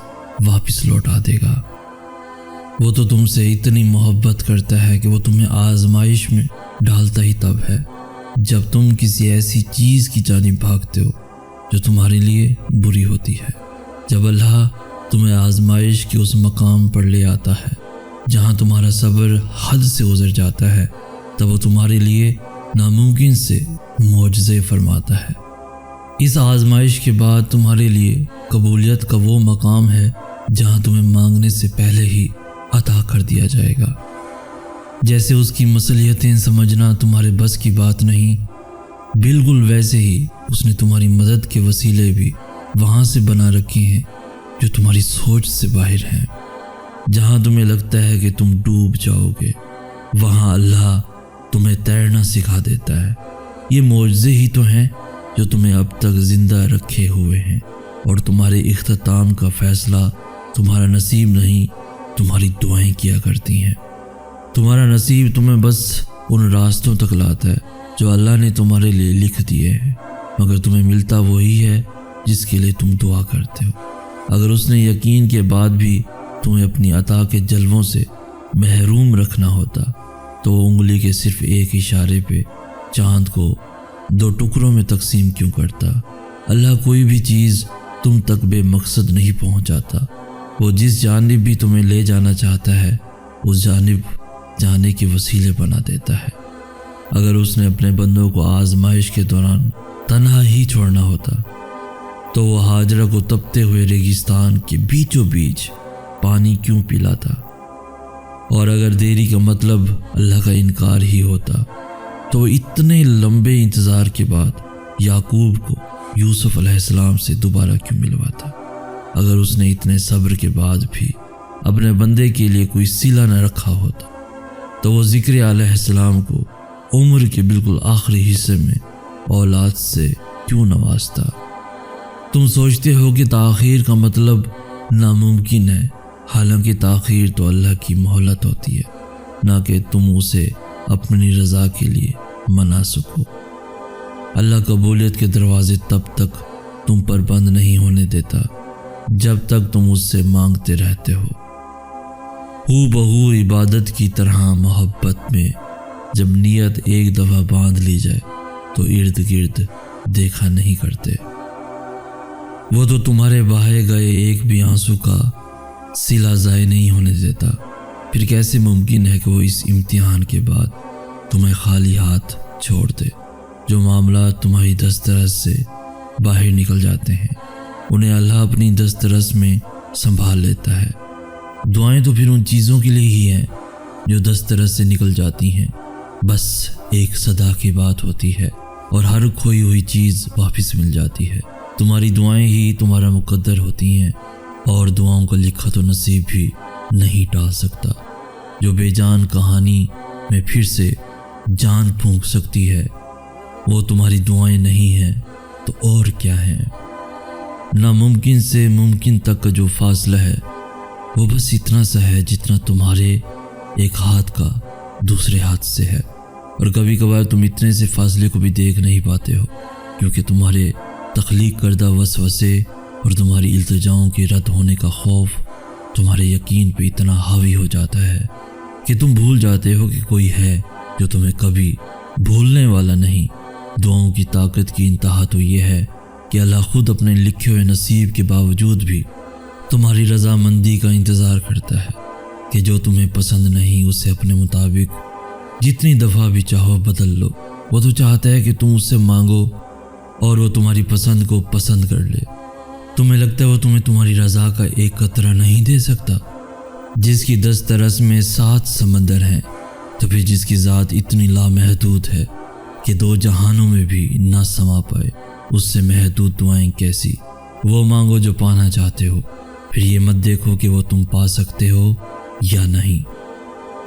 واپس لوٹا دے گا۔ وہ تو تم سے اتنی محبت کرتا ہے کہ وہ تمہیں آزمائش میں ڈالتا ہی تب ہے جب تم کسی ایسی چیز کی جانب بھاگتے ہو جو تمہارے لیے بری ہوتی ہے۔ جب اللہ تمہیں آزمائش کے اس مقام پر لے آتا ہے جہاں تمہارا صبر حد سے گزر جاتا ہے تب وہ تمہارے لیے ناممکن سے معجزے فرماتا ہے۔ اس آزمائش کے بعد تمہارے لیے قبولیت کا وہ مقام ہے جہاں تمہیں مانگنے سے پہلے ہی عطا کر دیا جائے گا۔ جیسے اس کی مصلحتیں سمجھنا تمہارے بس کی بات نہیں، بالکل ویسے ہی اس نے تمہاری مدد کے وسیلے بھی وہاں سے بنا رکھے ہیں جو تمہاری سوچ سے باہر ہیں۔ جہاں تمہیں لگتا ہے کہ تم ڈوب جاؤ گے وہاں اللہ تمہیں تیرنا سکھا دیتا ہے۔ یہ معجزے ہی تو ہیں جو تمہیں اب تک زندہ رکھے ہوئے ہیں، اور تمہارے اختتام کا فیصلہ تمہارا نصیب نہیں تمہاری دعائیں کیا کرتی ہیں۔ تمہارا نصیب تمہیں بس ان راستوں تک لاتا ہے جو اللہ نے تمہارے لیے لکھ دیے ہیں، مگر تمہیں ملتا وہی ہے جس کے لیے تم دعا کرتے ہو۔ اگر اس نے یقین کے بعد بھی تمہیں اپنی عطا کے جلووں سے محروم رکھنا ہوتا تو وہ انگلی کے صرف ایک اشارے پہ چاند کو 2 ٹکڑوں میں تقسیم کیوں کرتا؟ اللہ کوئی بھی چیز تم تک بے مقصد نہیں پہنچاتا۔ وہ جس جانب بھی تمہیں لے جانا چاہتا ہے اس جانب جانے کے وسیلے بنا دیتا ہے۔ اگر اس نے اپنے بندوں کو آزمائش کے دوران تنہا ہی چھوڑنا ہوتا تو وہ ہاجرہ کو تپتے ہوئے ریگستان کے بیچوں بیچ پانی کیوں پلاتا؟ اور اگر دیری کا مطلب اللہ کا انکار ہی ہوتا تو وہ اتنے لمبے انتظار کے بعد یعقوب کو یوسف علیہ السلام سے دوبارہ کیوں ملواتا؟ اگر اس نے اتنے صبر کے بعد بھی اپنے بندے کے لیے کوئی صلہ نہ رکھا ہوتا تو وہ ذکر علیہ السلام کو عمر کے بالکل آخری حصے میں اولاد سے کیوں نوازتا؟ تم سوچتے ہو کہ تاخیر کا مطلب ناممکن ہے، حالانکہ تاخیر تو اللہ کی مہلت ہوتی ہے، نہ کہ تم اسے اپنی رضا کے لیے منا سکو۔ اللہ قبولیت کے دروازے تب تک تم پر بند نہیں ہونے دیتا جب تک تم اس سے مانگتے رہتے ہو۔ بہو عبادت کی طرح محبت میں جب نیت ایک دفعہ باندھ لی جائے تو ارد گرد دیکھا نہیں کرتے۔ وہ تو تمہارے بہائے گئے ایک بھی آنسو کا صلہ ضائع نہیں ہونے دیتا، پھر کیسے ممکن ہے کہ وہ اس امتحان کے بعد تمہیں خالی ہاتھ چھوڑ دے؟ جو معاملات تمہاری دسترس سے باہر نکل جاتے ہیں انہیں اللہ اپنی دسترس میں سنبھال لیتا ہے۔ دعائیں تو پھر ان چیزوں کے لیے ہی ہیں جو دسترس سے نکل جاتی ہیں، بس ایک صدا کی بات ہوتی ہے اور ہر کھوئی ہوئی چیز واپس مل جاتی ہے۔ تمہاری دعائیں ہی تمہارا مقدر ہوتی ہیں، اور دعاؤں کا لکھا تو نصیب بھی نہیں ٹال سکتا۔ جو بے جان کہانی میں پھر سے جان پھونک سکتی ہے وہ تمہاری دعائیں نہیں ہیں تو اور کیا ہیں؟ ناممکن سے ممکن تک کا جو فاصلہ ہے وہ بس اتنا سا ہے جتنا تمہارے ایک ہاتھ کا دوسرے ہاتھ سے ہے، اور کبھی کبھار تم اتنے سے فاصلے کو بھی دیکھ نہیں پاتے ہو کیونکہ تمہارے تخلیق کردہ وسوسے اور تمہاری التجاؤں کے رد ہونے کا خوف تمہارے یقین پہ اتنا حاوی ہو جاتا ہے کہ تم بھول جاتے ہو کہ کوئی ہے جو تمہیں کبھی بھولنے والا نہیں۔ دعاؤں کی طاقت کی انتہا تو یہ ہے کہ اللہ خود اپنے لکھے ہوئے نصیب کے باوجود بھی تمہاری رضامندی کا انتظار کرتا ہے کہ جو تمہیں پسند نہیں اسے اپنے مطابق جتنی دفعہ بھی چاہو بدل لو۔ وہ تو چاہتا ہے کہ تم اس سے مانگو اور وہ تمہاری پسند کو پسند کر لے۔ تمہیں لگتا ہے وہ تمہیں تمہاری رضا کا ایک قطرہ نہیں دے سکتا؟ جس کی دسترس میں 7 سمندر ہیں تو پھر جس کی ذات اتنی لامحدود ہے کہ 2 جہانوں میں بھی نہ سما پائے، اس سے محدود دعائیں کیسی؟ وہ مانگو جو پانا چاہتے ہو، پھر یہ مت دیکھو کہ وہ تم پا سکتے ہو یا نہیں۔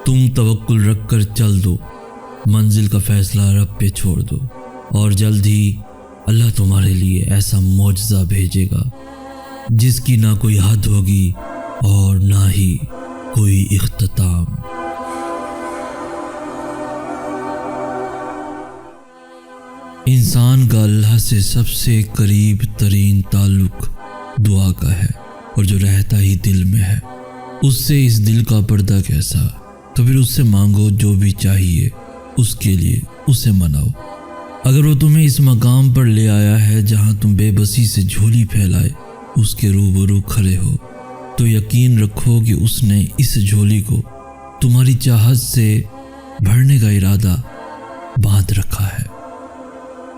تم توکل رکھ کر چل دو، منزل کا فیصلہ رب پہ چھوڑ دو، اور جلد ہی اللہ تمہارے لیے ایسا معجزہ بھیجے گا جس کی نہ کوئی حد ہوگی اور نہ ہی کوئی اختتام۔ انسان کا اللہ سے سب سے قریب ترین تعلق دعا کا ہے، اور جو رہتا ہی دل میں ہے، اس سے اس دل کا پردہ کیسا؟ تو پھر اس سے مانگو جو بھی چاہیے، اس کے لیے اسے مناؤ۔ اگر وہ تمہیں اس مقام پر لے آیا ہے جہاں تم بے بسی سے جھولی پھیلائے اس کے روبرو کھڑے ہو، تو یقین رکھو کہ اس نے اس جھولی کو تمہاری چاہت سے بھرنے کا ارادہ باندھ رکھا ہے۔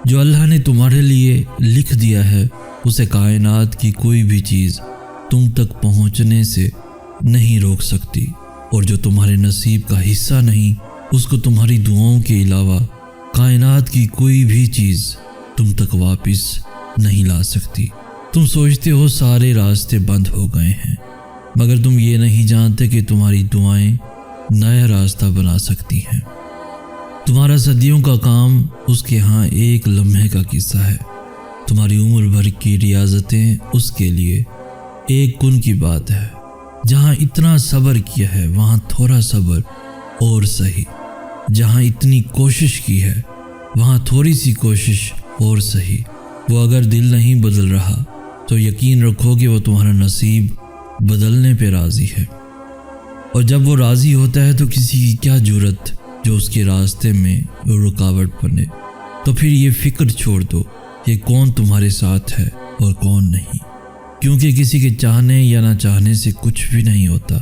جو اللہ نے تمہارے لیے لکھ دیا ہے اسے کائنات کی کوئی بھی چیز تم تک پہنچنے سے نہیں روک سکتی، اور جو تمہارے نصیب کا حصہ نہیں اس کو تمہاری دعاؤں کے علاوہ کائنات کی کوئی بھی چیز تم تک واپس نہیں لا سکتی۔ تم سوچتے ہو سارے راستے بند ہو گئے ہیں، مگر تم یہ نہیں جانتے کہ تمہاری دعائیں نیا راستہ بنا سکتی ہیں۔ تمہارا صدیوں کا کام اس کے ہاں ایک لمحے کا قصہ ہے، تمہاری عمر بھر کی ریاضتیں اس کے لیے ایک کن کی بات ہے۔ جہاں اتنا صبر کیا ہے وہاں تھوڑا صبر اور سہی، جہاں اتنی کوشش کی ہے وہاں تھوڑی سی کوشش اور سہی۔ وہ اگر دل نہیں بدل رہا تو یقین رکھو کہ وہ تمہارا نصیب بدلنے پہ راضی ہے، اور جب وہ راضی ہوتا ہے تو کسی کی کیا جرت جو اس کے راستے میں رکاوٹ بنے۔ تو پھر یہ فکر چھوڑ دو کہ کون تمہارے ساتھ ہے اور کون نہیں، کیونکہ کسی کے چاہنے یا نہ چاہنے سے کچھ بھی نہیں ہوتا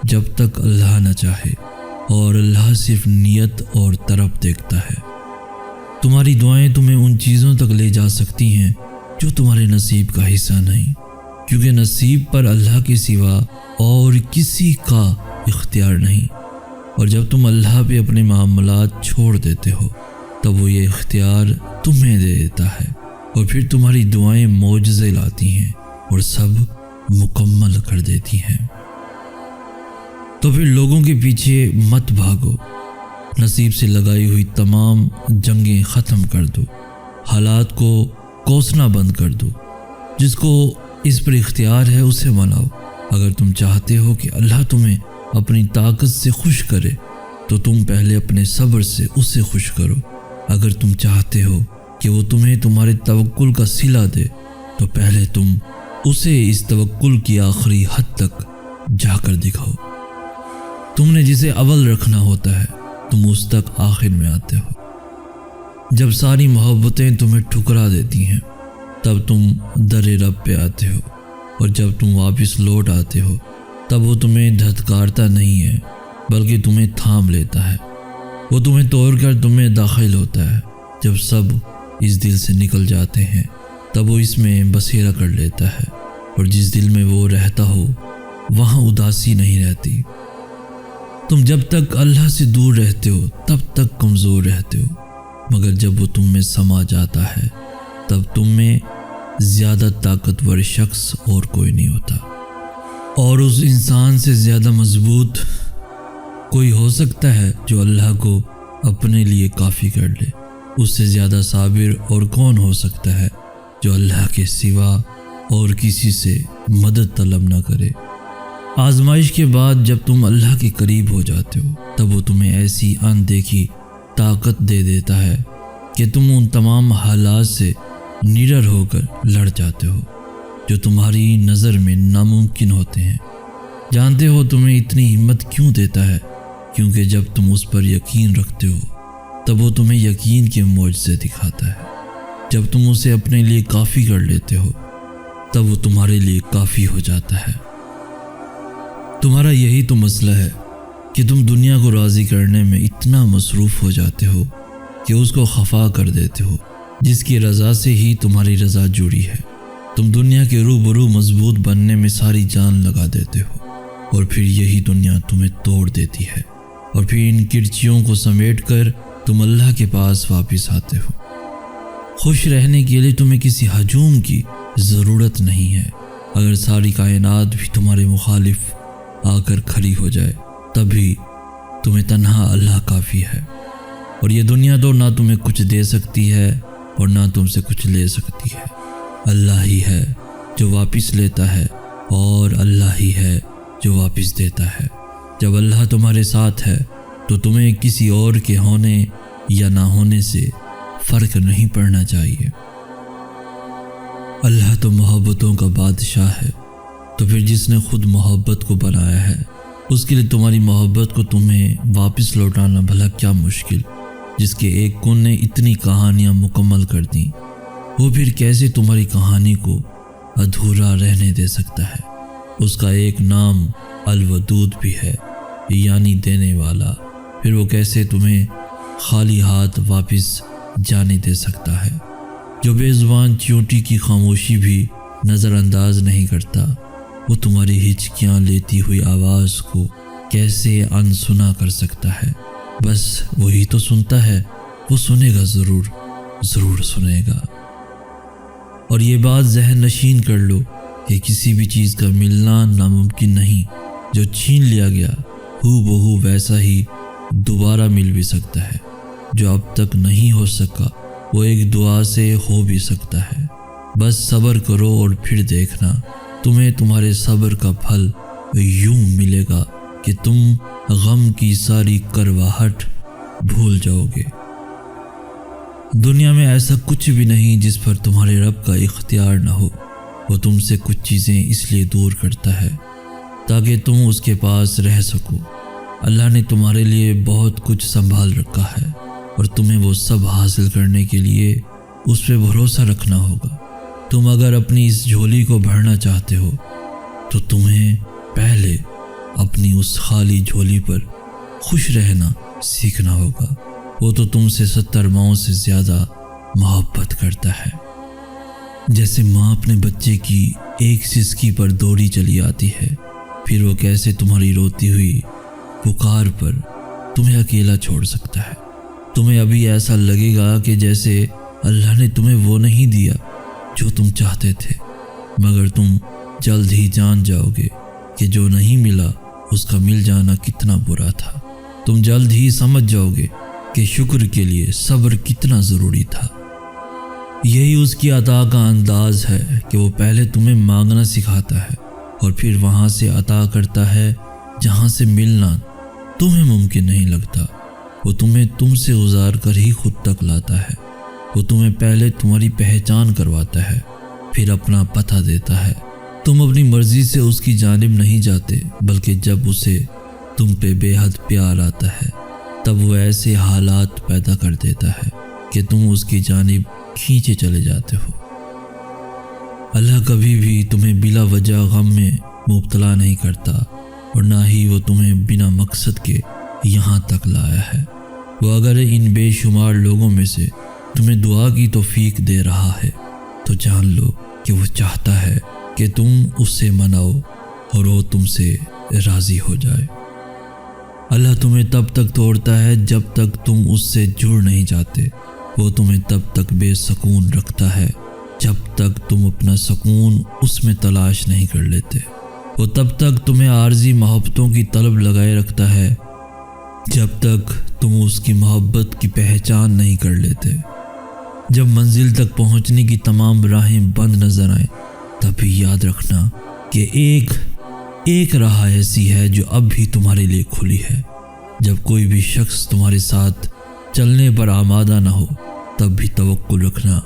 جب تک اللہ نہ چاہے، اور اللہ صرف نیت اور طرف دیکھتا ہے۔ تمہاری دعائیں تمہیں ان چیزوں تک لے جا سکتی ہیں جو تمہارے نصیب کا حصہ نہیں، کیونکہ نصیب پر اللہ کے سوا اور کسی کا اختیار نہیں، اور جب تم اللہ پہ اپنے معاملات چھوڑ دیتے ہو تب وہ یہ اختیار تمہیں دے دیتا ہے، اور پھر تمہاری دعائیں معجزے لاتی ہیں اور سب مکمل کر دیتی ہیں۔ تو پھر لوگوں کے پیچھے مت بھاگو، نصیب سے لگائی ہوئی تمام جنگیں ختم کر دو، حالات کو کوسنا بند کر دو۔ جس کو اس پر اختیار ہے اسے مناؤ۔ اگر تم چاہتے ہو کہ اللہ تمہیں اپنی طاقت سے خوش کرے تو تم پہلے اپنے صبر سے اسے خوش کرو۔ اگر تم چاہتے ہو کہ وہ تمہیں تمہارے توکل کا صلہ دے تو پہلے تم اسے اس توکل کی آخری حد تک جا کر دکھاؤ۔ تم نے جسے اول رکھنا ہوتا ہے تم اس تک آخر میں آتے ہو۔ جب ساری محبتیں تمہیں ٹھکرا دیتی ہیں تب تم در رب پہ آتے ہو، اور جب تم واپس لوٹ آتے ہو تب وہ تمہیں دھتکارتا نہیں ہے بلکہ تمہیں تھام لیتا ہے۔ وہ تمہیں توڑ کر تمہیں داخل ہوتا ہے۔ جب سب اس دل سے نکل جاتے ہیں تب وہ اس میں بسیرا کر لیتا ہے، اور جس دل میں وہ رہتا ہو وہاں اداسی نہیں رہتی۔ تم جب تک اللہ سے دور رہتے ہو تب تک کمزور رہتے ہو، مگر جب وہ تم میں سما جاتا ہے تب تم میں زیادہ طاقتور شخص اور کوئی نہیں ہوتا، اور اس انسان سے زیادہ مضبوط کوئی ہو سکتا ہے جو اللہ کو اپنے لیے کافی کر لے۔ اس سے زیادہ صابر اور کون ہو سکتا ہے جو اللہ کے سوا اور کسی سے مدد طلب نہ کرے۔ آزمائش کے بعد جب تم اللہ کے قریب ہو جاتے ہو تب وہ تمہیں ایسی اندیکھی طاقت دے دیتا ہے کہ تم ان تمام حالات سے نڈر ہو کر لڑ جاتے ہو جو تمہاری نظر میں ناممکن ہوتے ہیں۔ جانتے ہو تمہیں اتنی ہمت کیوں دیتا ہے؟ کیونکہ جب تم اس پر یقین رکھتے ہو تب وہ تمہیں یقین کے معجزے دکھاتا ہے۔ جب تم اسے اپنے لیے کافی کر لیتے ہو تب وہ تمہارے لیے کافی ہو جاتا ہے۔ تمہارا یہی تو مسئلہ ہے کہ تم دنیا کو راضی کرنے میں اتنا مصروف ہو جاتے ہو کہ اس کو خفا کر دیتے ہو جس کی رضا سے ہی تمہاری رضا جڑی ہے۔ تم دنیا کے روبرو مضبوط بننے میں ساری جان لگا دیتے ہو، اور پھر یہی دنیا تمہیں توڑ دیتی ہے، اور پھر ان کرچیوں کو سمیٹ کر تم اللہ کے پاس واپس آتے ہو۔ خوش رہنے کے لیے تمہیں کسی ہجوم کی ضرورت نہیں ہے۔ اگر ساری کائنات بھی تمہارے مخالف آ کر کھڑی ہو جائے تب بھی تمہیں تنہا اللہ کافی ہے، اور یہ دنیا تو نہ تمہیں کچھ دے سکتی ہے اور نہ تم سے کچھ لے سکتی ہے۔ اللہ ہی ہے جو واپس لیتا ہے اور اللہ ہی ہے جو واپس دیتا ہے۔ جب اللہ تمہارے ساتھ ہے تو تمہیں کسی اور کے ہونے یا نہ ہونے سے فرق نہیں پڑنا چاہیے۔ اللہ تو محبتوں کا بادشاہ ہے، تو پھر جس نے خود محبت کو بنایا ہے اس کے لیے تمہاری محبت کو تمہیں واپس لوٹانا بھلا کیا مشکل، جس کے ایک کن نے اتنی کہانیاں مکمل کر دیں، وہ پھر کیسے تمہاری کہانی کو ادھورا رہنے دے سکتا ہے؟ اس کا ایک نام الودود بھی ہے، یعنی دینے والا، پھر وہ کیسے تمہیں خالی ہاتھ واپس جانے دے سکتا ہے؟ جو بے زبان چیونٹی کی خاموشی بھی نظر انداز نہیں کرتا، وہ تمہاری ہچکیاں لیتی ہوئی آواز کو کیسے انسنا کر سکتا ہے؟ بس وہی تو سنتا ہے، وہ سنے گا، ضرور سنے گا۔ اور یہ بات ذہن نشین کر لو کہ کسی بھی چیز کا ملنا ناممکن نہیں، جو چھین لیا گیا ہو بہو ویسا ہی دوبارہ مل بھی سکتا ہے، جو اب تک نہیں ہو سکا وہ ایک دعا سے ہو بھی سکتا ہے۔ بس صبر کرو اور پھر دیکھنا تمہیں تمہارے صبر کا پھل یوں ملے گا کہ تم غم کی ساری کرواہٹ بھول جاؤ گے۔ دنیا میں ایسا کچھ بھی نہیں جس پر تمہارے رب کا اختیار نہ ہو۔ وہ تم سے کچھ چیزیں اس لیے دور کرتا ہے تاکہ تم اس کے پاس رہ سکو۔ اللہ نے تمہارے لیے بہت کچھ سنبھال رکھا ہے اور تمہیں وہ سب حاصل کرنے کے لیے اس پہ بھروسہ رکھنا ہوگا۔ تم اگر اپنی اس جھولی کو بھرنا چاہتے ہو تو تمہیں پہلے اپنی اس خالی جھولی پر خوش رہنا سیکھنا ہوگا۔ وہ تو تم سے 70 ماؤں سے زیادہ محبت کرتا ہے۔ جیسے ماں اپنے بچے کی ایک سسکی پر دوڑی چلی آتی ہے، پھر وہ کیسے تمہاری روتی ہوئی پکار پر تمہیں اکیلا چھوڑ سکتا ہے؟ تمہیں ابھی ایسا لگے گا کہ جیسے اللہ نے تمہیں وہ نہیں دیا جو تم چاہتے تھے، مگر تم جلد ہی جان جاؤ گے کہ جو نہیں ملا اس کا مل جانا کتنا برا تھا۔ تم جلد ہی سمجھ جاؤ گے کہ شکر کے لیے صبر کتنا ضروری تھا۔ یہی اس کی عطا کا انداز ہے کہ وہ پہلے تمہیں مانگنا سکھاتا ہے اور پھر وہاں سے عطا کرتا ہے جہاں سے ملنا تمہیں ممکن نہیں لگتا۔ وہ تمہیں تم سے گزار کر ہی خود تک لاتا ہے۔ وہ تمہیں پہلے تمہاری پہچان کرواتا ہے، پھر اپنا پتہ دیتا ہے۔ تم اپنی مرضی سے اس کی جانب نہیں جاتے، بلکہ جب اسے تم پہ بے حد پیار آتا ہے تب وہ ایسے حالات پیدا کر دیتا ہے کہ تم اس کی جانب کھینچے چلے جاتے ہو۔ اللہ کبھی بھی تمہیں بلا وجہ غم میں مبتلا نہیں کرتا اور نہ ہی وہ تمہیں بنا مقصد کے یہاں تک لایا ہے۔ وہ اگر ان بے شمار لوگوں میں سے تمہیں دعا کی توفیق دے رہا ہے تو جان لو کہ وہ چاہتا ہے کہ تم اس سے مناؤ اور وہ تم سے راضی ہو جائے۔ اللہ تمہیں تب تک توڑتا ہے جب تک تم اس سے جڑ نہیں جاتے۔ وہ تمہیں تب تک بے سکون رکھتا ہے جب تک تم اپنا سکون اس میں تلاش نہیں کر لیتے۔ وہ تب تک تمہیں عارضی محبتوں کی طلب لگائے رکھتا ہے جب تک تم اس کی محبت کی پہچان نہیں کر لیتے۔ جب منزل تک پہنچنے کی تمام راہیں بند نظر آئیں تب بھی یاد رکھنا کہ ایک راہ ایسی ہے جو اب بھی تمہارے لیے کھلی ہے۔ جب کوئی بھی شخص تمہارے ساتھ چلنے پر آمادہ نہ ہو تب بھی توکل رکھنا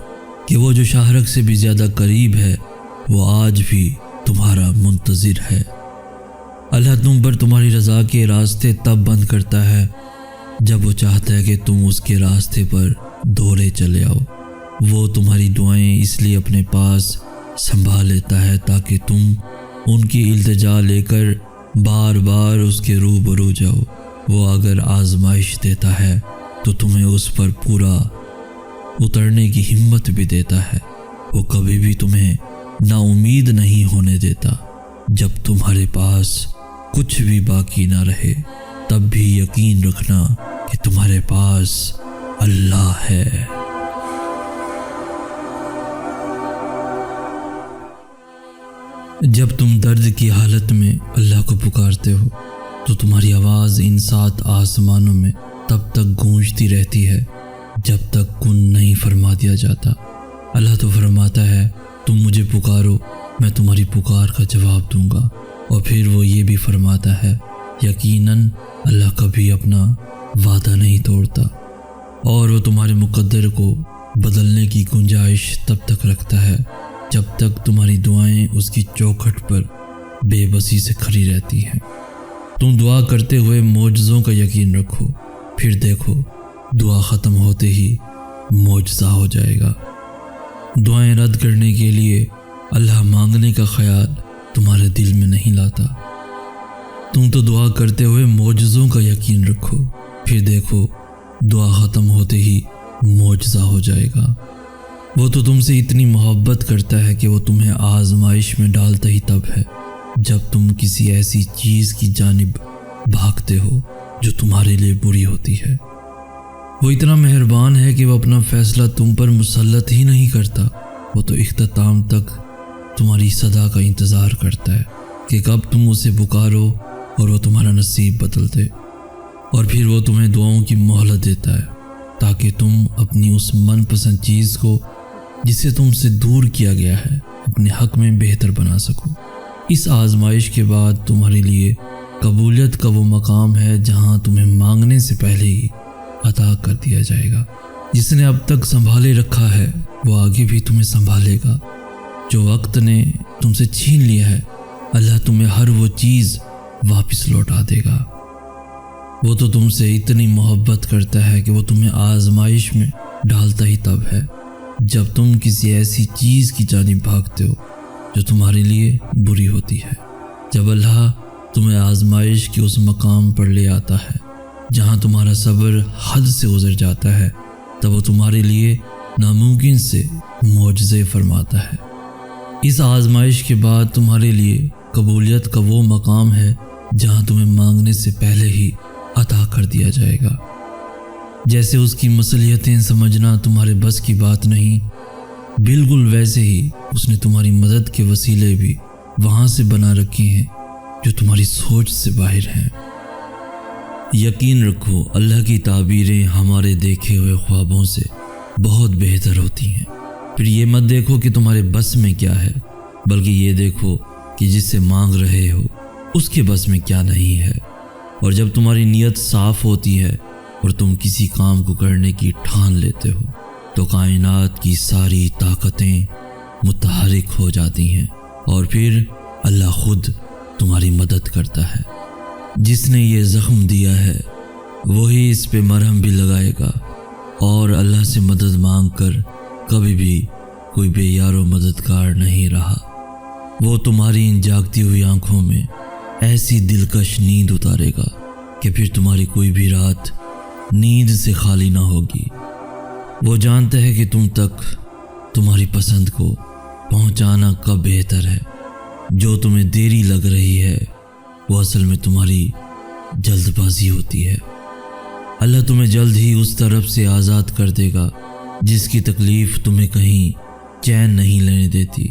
کہ وہ جو شاہرگ سے بھی زیادہ قریب ہے وہ آج بھی تمہارا منتظر ہے۔ اللہ تم پر تمہاری رضا کے راستے تب بند کرتا ہے جب وہ چاہتا ہے کہ تم اس کے راستے پر دورے چلے آؤ۔ وہ تمہاری دعائیں اس لیے اپنے پاس سنبھال لیتا ہے تاکہ تم ان کی التجا لے کر بار بار اس کے روبرو جاؤ۔ وہ اگر آزمائش دیتا ہے تو تمہیں اس پر پورا اترنے کی ہمت بھی دیتا ہے۔ وہ کبھی بھی تمہیں نا امید نہیں ہونے دیتا۔ جب تمہارے پاس کچھ بھی باقی نہ رہے تب بھی یقین رکھنا کہ تمہارے پاس اللہ ہے۔ جب تم درد کی حالت میں اللہ کو پکارتے ہو تو تمہاری آواز ان 7 آسمانوں میں تب تک گونجتی رہتی ہے جب تک کن نہیں فرما دیا جاتا۔ اللہ تو فرماتا ہے تم مجھے پکارو میں تمہاری پکار کا جواب دوں گا۔ اور پھر وہ یہ بھی فرماتا ہے یقیناً اللہ کبھی اپنا وعدہ نہیں توڑتا اور وہ تمہارے مقدر کو بدلنے کی گنجائش تب تک رکھتا ہے جب تک تمہاری دعائیں اس کی چوکھٹ پر بے بسی سے کھڑی رہتی ہیں۔ تم دعا کرتے ہوئے معجزوں کا یقین رکھو، پھر دیکھو دعا ختم ہوتے ہی معجزہ ہو جائے گا۔ دعائیں رد کرنے کے لیے اللہ مانگنے کا خیال تمہارے دل میں نہیں لاتا۔ تم تو دعا کرتے ہوئے معجزوں کا یقین رکھو، پھر دیکھو دعا ختم ہوتے ہی معجزہ ہو جائے گا۔ وہ تو تم سے اتنی محبت کرتا ہے کہ وہ تمہیں آزمائش میں ڈالتا ہی تب ہے جب تم کسی ایسی چیز کی جانب بھاگتے ہو جو تمہارے لیے بری ہوتی ہے۔ وہ اتنا مہربان ہے کہ وہ اپنا فیصلہ تم پر مسلط ہی نہیں کرتا، وہ تو اختتام تک تمہاری صدا کا انتظار کرتا ہے کہ کب تم اسے پکارو اور وہ تمہارا نصیب بدل دے، اور پھر وہ تمہیں دعاؤں کی مہلت دیتا ہے تاکہ تم اپنی اس من پسند چیز کو جسے تم سے دور کیا گیا ہے اپنے حق میں بہتر بنا سکو۔ اس آزمائش کے بعد تمہارے لیے قبولیت کا وہ مقام ہے جہاں تمہیں مانگنے سے پہلے ہی عطا کر دیا جائے گا۔ جس نے اب تک سنبھالے رکھا ہے وہ آگے بھی تمہیں سنبھالے گا۔ جو وقت نے تم سے چھین لیا ہے اللہ تمہیں ہر وہ چیز واپس لوٹا دے گا۔ وہ تو تم سے اتنی محبت کرتا ہے کہ وہ تمہیں آزمائش میں ڈالتا ہی تب ہے جب تم کسی ایسی چیز کی جانب بھاگتے ہو جو تمہارے لیے بری ہوتی ہے۔ جب اللہ تمہیں آزمائش کے اس مقام پر لے آتا ہے جہاں تمہارا صبر حد سے گزر جاتا ہے تب وہ تمہارے لیے ناممکن سے معجزے فرماتا ہے۔ اس آزمائش کے بعد تمہارے لیے قبولیت کا وہ مقام ہے جہاں تمہیں مانگنے سے پہلے ہی عطا کر دیا جائے گا۔ جیسے اس کی مصلحتیں سمجھنا تمہارے بس کی بات نہیں، بالکل ویسے ہی اس نے تمہاری مدد کے وسیلے بھی وہاں سے بنا رکھے ہیں جو تمہاری سوچ سے باہر ہیں۔ یقین رکھو اللہ کی تعبیریں ہمارے دیکھے ہوئے خوابوں سے بہت بہتر ہوتی ہیں۔ پھر یہ مت دیکھو کہ تمہارے بس میں کیا ہے، بلکہ یہ دیکھو کہ جس سے مانگ رہے ہو اس کے بس میں کیا نہیں ہے۔ اور جب تمہاری نیت صاف ہوتی ہے اور تم کسی کام کو کرنے کی ٹھان لیتے ہو تو کائنات کی ساری طاقتیں متحرک ہو جاتی ہیں اور پھر اللہ خود تمہاری مدد کرتا ہے۔ جس نے یہ زخم دیا ہے وہی اس پہ مرہم بھی لگائے گا، اور اللہ سے مدد مانگ کر کبھی بھی کوئی بے یار و مددگار نہیں رہا۔ وہ تمہاری ان جاگتی ہوئی آنکھوں میں ایسی دلکش نیند اتارے گا کہ پھر تمہاری کوئی بھی رات نیند سے خالی نہ ہوگی۔ وہ جانتا ہے کہ تم تک تمہاری پسند کو پہنچانا کب بہتر ہے۔ جو تمہیں دیری لگ رہی ہے وہ اصل میں تمہاری جلد بازی ہوتی ہے۔ اللہ تمہیں جلد ہی اس طرف سے آزاد کر دے گا جس کی تکلیف تمہیں کہیں چین نہیں لینے دیتی۔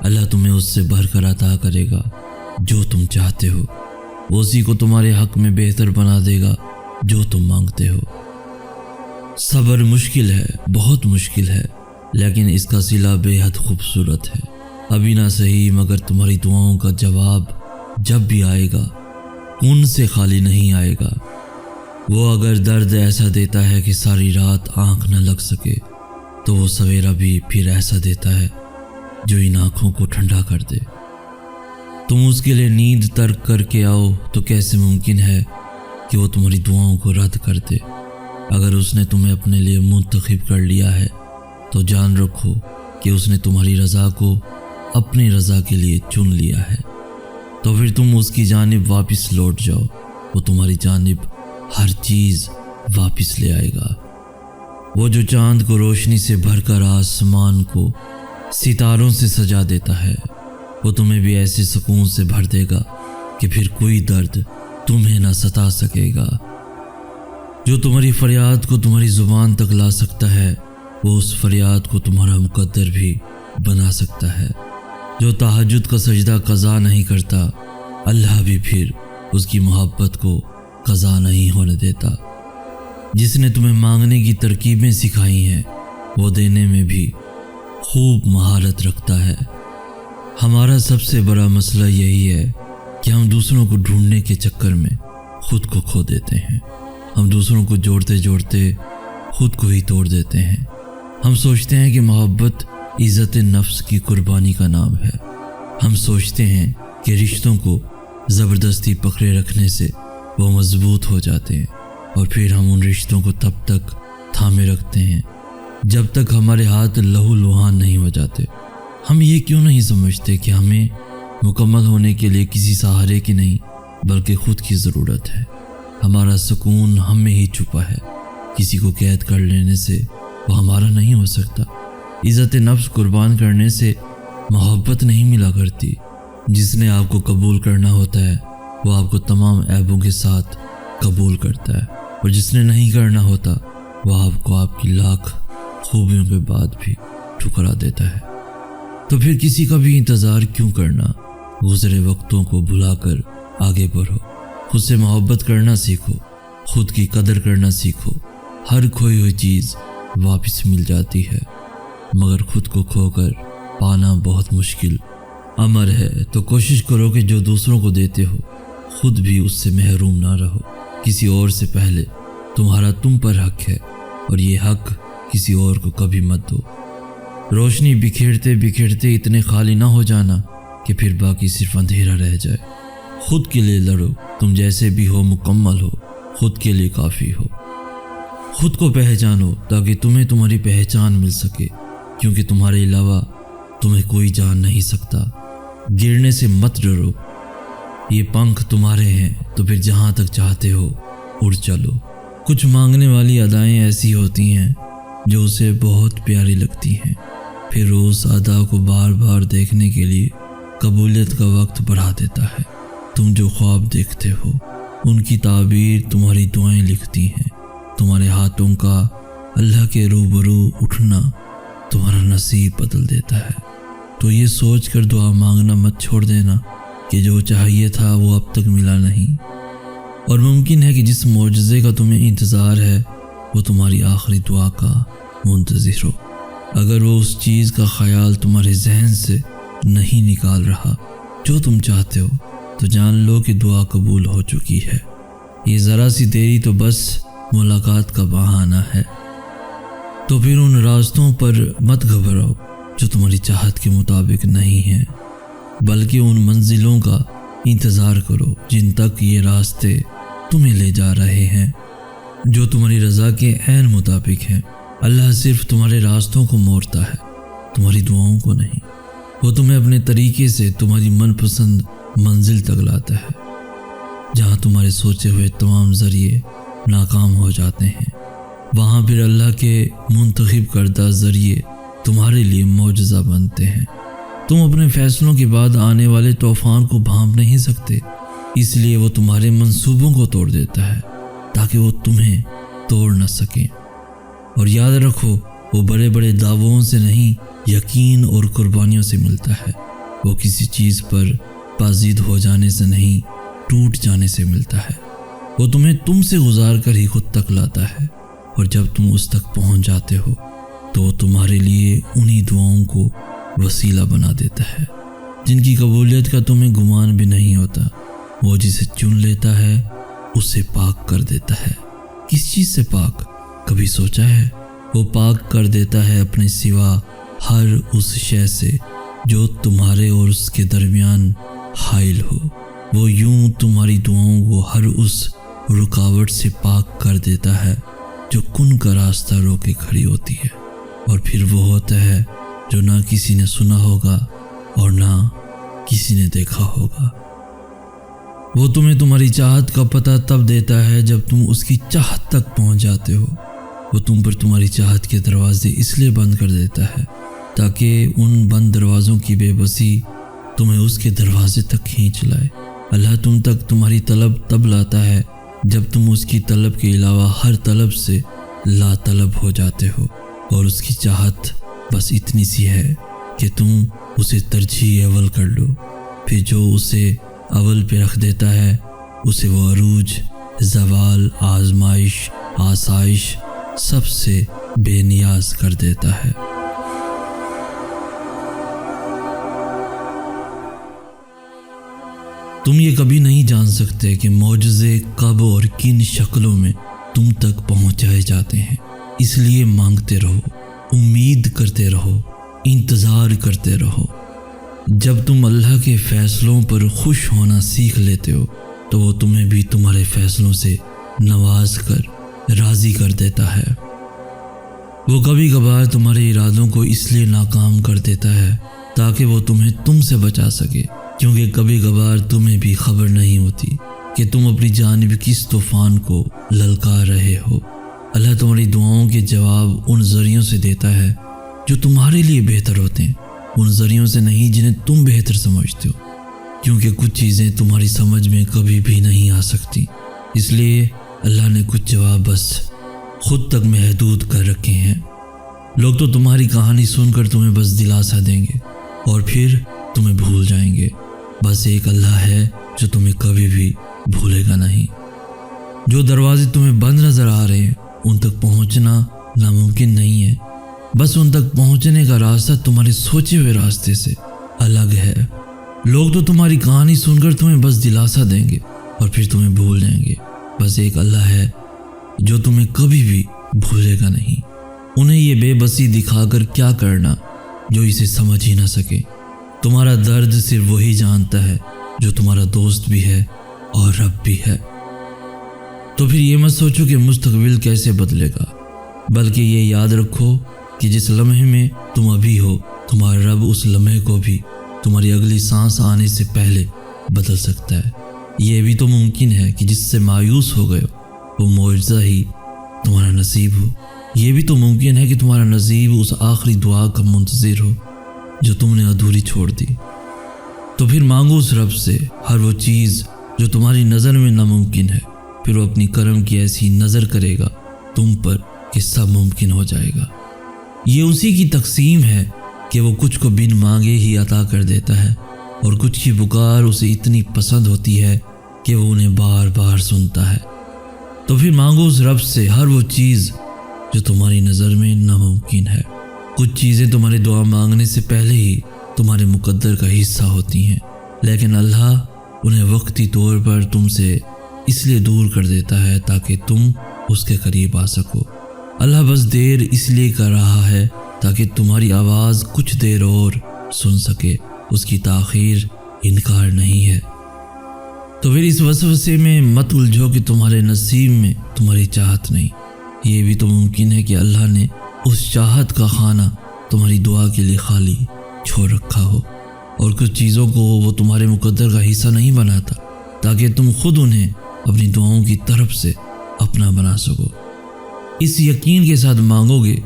اللہ تمہیں اس سے بھر کر عطا کرے گا جو تم چاہتے ہو، اسی کو تمہارے حق میں بہتر بنا دے گا جو تم مانگتے ہو۔ صبر مشکل ہے، بہت مشکل ہے، لیکن اس کا صلہ بے حد خوبصورت ہے۔ ابھی نہ صحیح مگر تمہاری دعاؤں کا جواب جب بھی آئے گا ان سے خالی نہیں آئے گا۔ وہ اگر درد ایسا دیتا ہے کہ ساری رات آنکھ نہ لگ سکے تو وہ سویرا بھی پھر ایسا دیتا ہے جو ان آنکھوں کو ٹھنڈا کر دے۔ تم اس کے لیے نیند ترک کر کے آؤ تو کیسے ممکن ہے کہ وہ تمہاری دعاؤں کو رد کر دے؟ اگر اس نے تمہیں اپنے لیے منتخب کر لیا ہے تو جان رکھو کہ اس نے تمہاری رضا کو اپنی رضا کے لیے چن لیا ہے۔ تو پھر تم اس کی جانب واپس لوٹ جاؤ، وہ تمہاری جانب ہر چیز واپس لے آئے گا۔ وہ جو چاند کو روشنی سے بھر کر آسمان کو ستاروں سے سجا دیتا ہے وہ تمہیں بھی ایسے سکون سے بھر دے گا کہ پھر کوئی درد تمہیں نہ ستا سکے گا۔ جو تمہاری فریاد کو تمہاری زبان تک لا سکتا ہے وہ اس فریاد کو تمہارا مقدر بھی بنا سکتا ہے۔ جو تہجد کا سجدہ قضا نہیں کرتا اللہ بھی پھر اس کی محبت کو قضا نہیں ہونے دیتا۔ جس نے تمہیں مانگنے کی ترکیبیں سکھائی ہیں وہ دینے میں بھی خوب مہارت رکھتا ہے۔ ہمارا سب سے بڑا مسئلہ یہی ہے کہ ہم دوسروں کو ڈھونڈنے کے چکر میں خود کو کھو دیتے ہیں۔ ہم دوسروں کو جوڑتے جوڑتے خود کو ہی توڑ دیتے ہیں۔ ہم سوچتے ہیں کہ محبت عزت نفس کی قربانی کا نام ہے۔ ہم سوچتے ہیں کہ رشتوں کو زبردستی پکڑے رکھنے سے وہ مضبوط ہو جاتے ہیں، اور پھر ہم ان رشتوں کو تب تک تھامے رکھتے ہیں جب تک ہمارے ہاتھ لہو لہان نہیں ہو جاتے۔ ہم یہ کیوں نہیں سمجھتے کہ ہمیں مکمل ہونے کے لیے کسی سہارے کی نہیں بلکہ خود کی ضرورت ہے۔ ہمارا سکون ہم میں ہی چھپا ہے۔ کسی کو قید کر لینے سے وہ ہمارا نہیں ہو سکتا۔ عزت نفس قربان کرنے سے محبت نہیں ملا کرتی۔ جس نے آپ کو قبول کرنا ہوتا ہے وہ آپ کو تمام عیبوں کے ساتھ قبول کرتا ہے، اور جس نے نہیں کرنا ہوتا وہ آپ کو آپ کی لاکھ خوبیوں کے بعد بھی ٹھکرا دیتا ہے۔ تو پھر کسی کا بھی انتظار کیوں کرنا؟ گزرے وقتوں کو بھلا کر آگے بڑھو، خود سے محبت کرنا سیکھو، خود کی قدر کرنا سیکھو۔ ہر کھوئی ہوئی چیز واپس مل جاتی ہے، مگر خود کو کھو کر پانا بہت مشکل امر ہے۔ تو کوشش کرو کہ جو دوسروں کو دیتے ہو خود بھی اس سے محروم نہ رہو۔ کسی اور سے پہلے تمہارا تم پر حق ہے، اور یہ حق کسی اور کو کبھی مت دو۔ روشنی بکھیرتے بکھیرتے اتنے خالی نہ ہو جانا کہ پھر باقی صرف اندھیرا رہ جائے۔ خود کے لیے لڑو، تم جیسے بھی ہو مکمل ہو، خود کے لیے کافی ہو۔ خود کو پہچانو تاکہ تمہیں تمہاری پہچان مل سکے، کیونکہ تمہارے علاوہ تمہیں کوئی جان نہیں سکتا۔ گرنے سے مت ڈرو، یہ پنکھ تمہارے ہیں تو پھر جہاں تک چاہتے ہو اڑ چلو۔ کچھ مانگنے والی ادائیں ایسی ہوتی ہیں جو اسے بہت پیاری لگتی ہیں، پھر وہ اس ادا کو بار بار دیکھنے کے لیے قبولیت کا وقت بڑھا دیتا ہے۔ تم جو خواب دیکھتے ہو ان کی تعبیر تمہاری دعائیں لکھتی ہیں۔ تمہارے ہاتھوں کا اللہ کے روبرو اٹھنا تمہارا نصیب بدل دیتا ہے۔ تو یہ سوچ کر دعا مانگنا مت چھوڑ دینا کہ جو چاہیے تھا وہ اب تک ملا نہیں، اور ممکن ہے کہ جس معجزے کا تمہیں انتظار ہے وہ تمہاری آخری دعا کا منتظر ہو۔ اگر وہ اس چیز کا خیال تمہارے ذہن سے نہیں نکال رہا جو تم چاہتے ہو، تو جان لو کہ دعا قبول ہو چکی ہے۔ یہ ذرا سی دیری تو بس ملاقات کا بہانہ ہے۔ تو پھر ان راستوں پر مت گھبراؤ جو تمہاری چاہت کے مطابق نہیں ہیں، بلکہ ان منزلوں کا انتظار کرو جن تک یہ راستے تمہیں لے جا رہے ہیں، جو تمہاری رضا کے عین مطابق ہیں۔ اللہ صرف تمہارے راستوں کو موڑتا ہے، تمہاری دعاؤں کو نہیں۔ وہ تمہیں اپنے طریقے سے تمہاری من پسند منزل تک لاتا ہے، جہاں تمہارے سوچے ہوئے تمام ذریعے ناکام ہو جاتے ہیں۔ وہاں پھر اللہ کے منتخب کردہ ذریعے تمہارے لیے معجزہ بنتے ہیں۔ تم اپنے فیصلوں کے بعد آنے والے طوفان کو بھانپ نہیں سکتے، اس لیے وہ تمہارے منصوبوں کو توڑ دیتا ہے تاکہ وہ تمہیں توڑ نہ سکیں۔ اور یاد رکھو، وہ بڑے بڑے دعووں سے نہیں، یقین اور قربانیوں سے ملتا ہے۔ وہ کسی چیز پر پازید ہو جانے سے نہیں، ٹوٹ جانے سے ملتا ہے۔ وہ تمہیں تم سے گزار کر ہی خود تک لاتا ہے، اور جب تم اس تک پہنچ جاتے ہو تو وہ تمہارے لیے انہی دعاؤں کو وسیلہ بنا دیتا ہے جن کی قبولیت کا تمہیں گمان بھی نہیں ہوتا۔ وہ جسے چن لیتا ہے اسے پاک کر دیتا ہے۔ کس چیز سے پاک؟ کبھی سوچا ہے؟ وہ پاک کر دیتا ہے اپنے سوا ہر اس شے سے جو تمہارے اور اس کے درمیان حائل ہو۔ وہ یوں تمہاری دعاؤں کو ہر اس رکاوٹ سے پاک کر دیتا ہے جو کن کا راستہ روکے کھڑی ہوتی ہے، اور پھر وہ ہوتا ہے جو نہ کسی نے سنا ہوگا اور نہ کسی نے دیکھا ہوگا۔ وہ تمہیں تمہاری چاہت کا پتہ تب دیتا ہے جب تم اس کی چاہت تک پہنچ جاتے ہو۔ وہ تم پر تمہاری چاہت کے دروازے اس لیے بند کر دیتا ہے تاکہ ان بند دروازوں کی بے بسی تمہیں اس کے دروازے تک کھینچ لائے۔ اللہ تم تک تمہاری طلب تب لاتا ہے جب تم اس کی طلب کے علاوہ ہر طلب سے لا طلب ہو جاتے ہو، اور اس کی چاہت بس اتنی سی ہے کہ تم اسے ترجیح اول کر لو۔ پھر جو اسے اول پہ رکھ دیتا ہے اسے وہ عروج، زوال، آزمائش، آسائش سب سے بے نیاز کر دیتا ہے۔ تم یہ کبھی نہیں جان سکتے کہ معجزے کب اور کن شکلوں میں تم تک پہنچائے جاتے ہیں۔ اس لیے مانگتے رہو، امید کرتے رہو، انتظار کرتے رہو۔ جب تم اللہ کے فیصلوں پر خوش ہونا سیکھ لیتے ہو تو وہ تمہیں بھی تمہارے فیصلوں سے نواز کر راضی کر دیتا ہے۔ وہ کبھی کبھار تمہارے ارادوں کو اس لیے ناکام کر دیتا ہے تاکہ وہ تمہیں تم سے بچا سکے، کیونکہ کبھی کبھار تمہیں بھی خبر نہیں ہوتی کہ تم اپنی جانب کس طوفان کو للکار رہے ہو۔ اللہ تمہاری دعاؤں کے جواب ان ذریعوں سے دیتا ہے جو تمہارے لیے بہتر ہوتے ہیں، ان ذریعوں سے نہیں جنہیں تم بہتر سمجھتے ہو، کیونکہ کچھ چیزیں تمہاری سمجھ میں کبھی بھی نہیں آ سکتی۔ اس لیے اللہ نے کچھ جواب بس خود تک محدود کر رکھے ہیں۔ لوگ تو تمہاری کہانی سن کر تمہیں بس دلاسا دیں گے اور پھر تمہیں بھول جائیں گے۔ بس ایک اللہ ہے جو تمہیں کبھی بھی بھولے گا نہیں۔ جو دروازے تمہیں بند نظر آ رہے ہیں ان تک پہنچنا ناممکن نہیں ہے، بس ان تک پہنچنے کا راستہ تمہارے سوچے ہوئے راستے سے الگ ہے۔ لوگ تو تمہاری کہانی سن کر تمہیں بس دلاسا دیں گے اور پھر تمہیں بھول جائیں گے۔ بس ایک اللہ ہے جو تمہیں کبھی بھی بھولے گا نہیں۔ انہیں یہ بے بسی دکھا کر کیا کرنا جو اسے سمجھ ہی نہ سکے۔ تمہارا درد صرف وہی جانتا ہے جو تمہارا دوست بھی ہے اور رب بھی ہے۔ تو پھر یہ مت سوچو کہ مستقبل کیسے بدلے گا، بلکہ یہ یاد رکھو کہ جس لمحے میں تم ابھی ہو، تمہارا رب اس لمحے کو بھی تمہاری اگلی سانس آنے سے پہلے بدل سکتا ہے۔ یہ بھی تو ممکن ہے کہ جس سے مایوس ہو گئے ہو وہ معجزہ ہی تمہارا نصیب ہو۔ یہ بھی تو ممکن ہے کہ تمہارا نصیب اس آخری دعا کا منتظر ہو جو تم نے ادھوری چھوڑ دی۔ تو پھر مانگو اس رب سے ہر وہ چیز جو تمہاری نظر میں ناممکن ہے، پھر وہ اپنی کرم کی ایسی نظر کرے گا تم پر کہ سب ممکن ہو جائے گا۔ یہ اسی کی تقسیم ہے کہ وہ کچھ کو بن مانگے ہی عطا کر دیتا ہے، اور کچھ کی پکار اسے اتنی پسند ہوتی ہے کہ وہ انہیں بار بار سنتا ہے۔ تو پھر مانگو اس رب سے ہر وہ چیز جو تمہاری نظر میں ناممکن ہے۔ کچھ چیزیں تمہارے دعا مانگنے سے پہلے ہی تمہارے مقدر کا حصہ ہوتی ہیں، لیکن اللہ انہیں وقتی طور پر تم سے اس لیے دور کر دیتا ہے تاکہ تم اس کے قریب آ سکو۔ اللہ بس دیر اس لیے کر رہا ہے تاکہ تمہاری آواز کچھ دیر اور سن سکے۔ اس کی تاخیر انکار نہیں ہے۔ تو پھر اس وسوسے میں مت الجھو کہ تمہارے نصیب میں تمہاری چاہت نہیں۔ یہ بھی تو ممکن ہے کہ اللہ نے اس چاہت کا خانہ تمہاری دعا کے لیے خالی چھوڑ رکھا ہو، اور کچھ چیزوں کو وہ تمہارے مقدر کا حصہ نہیں بناتا تاکہ تم خود انہیں اپنی دعاؤں کی طرف سے اپنا بنا سکو۔ اس یقین کے ساتھ مانگو گے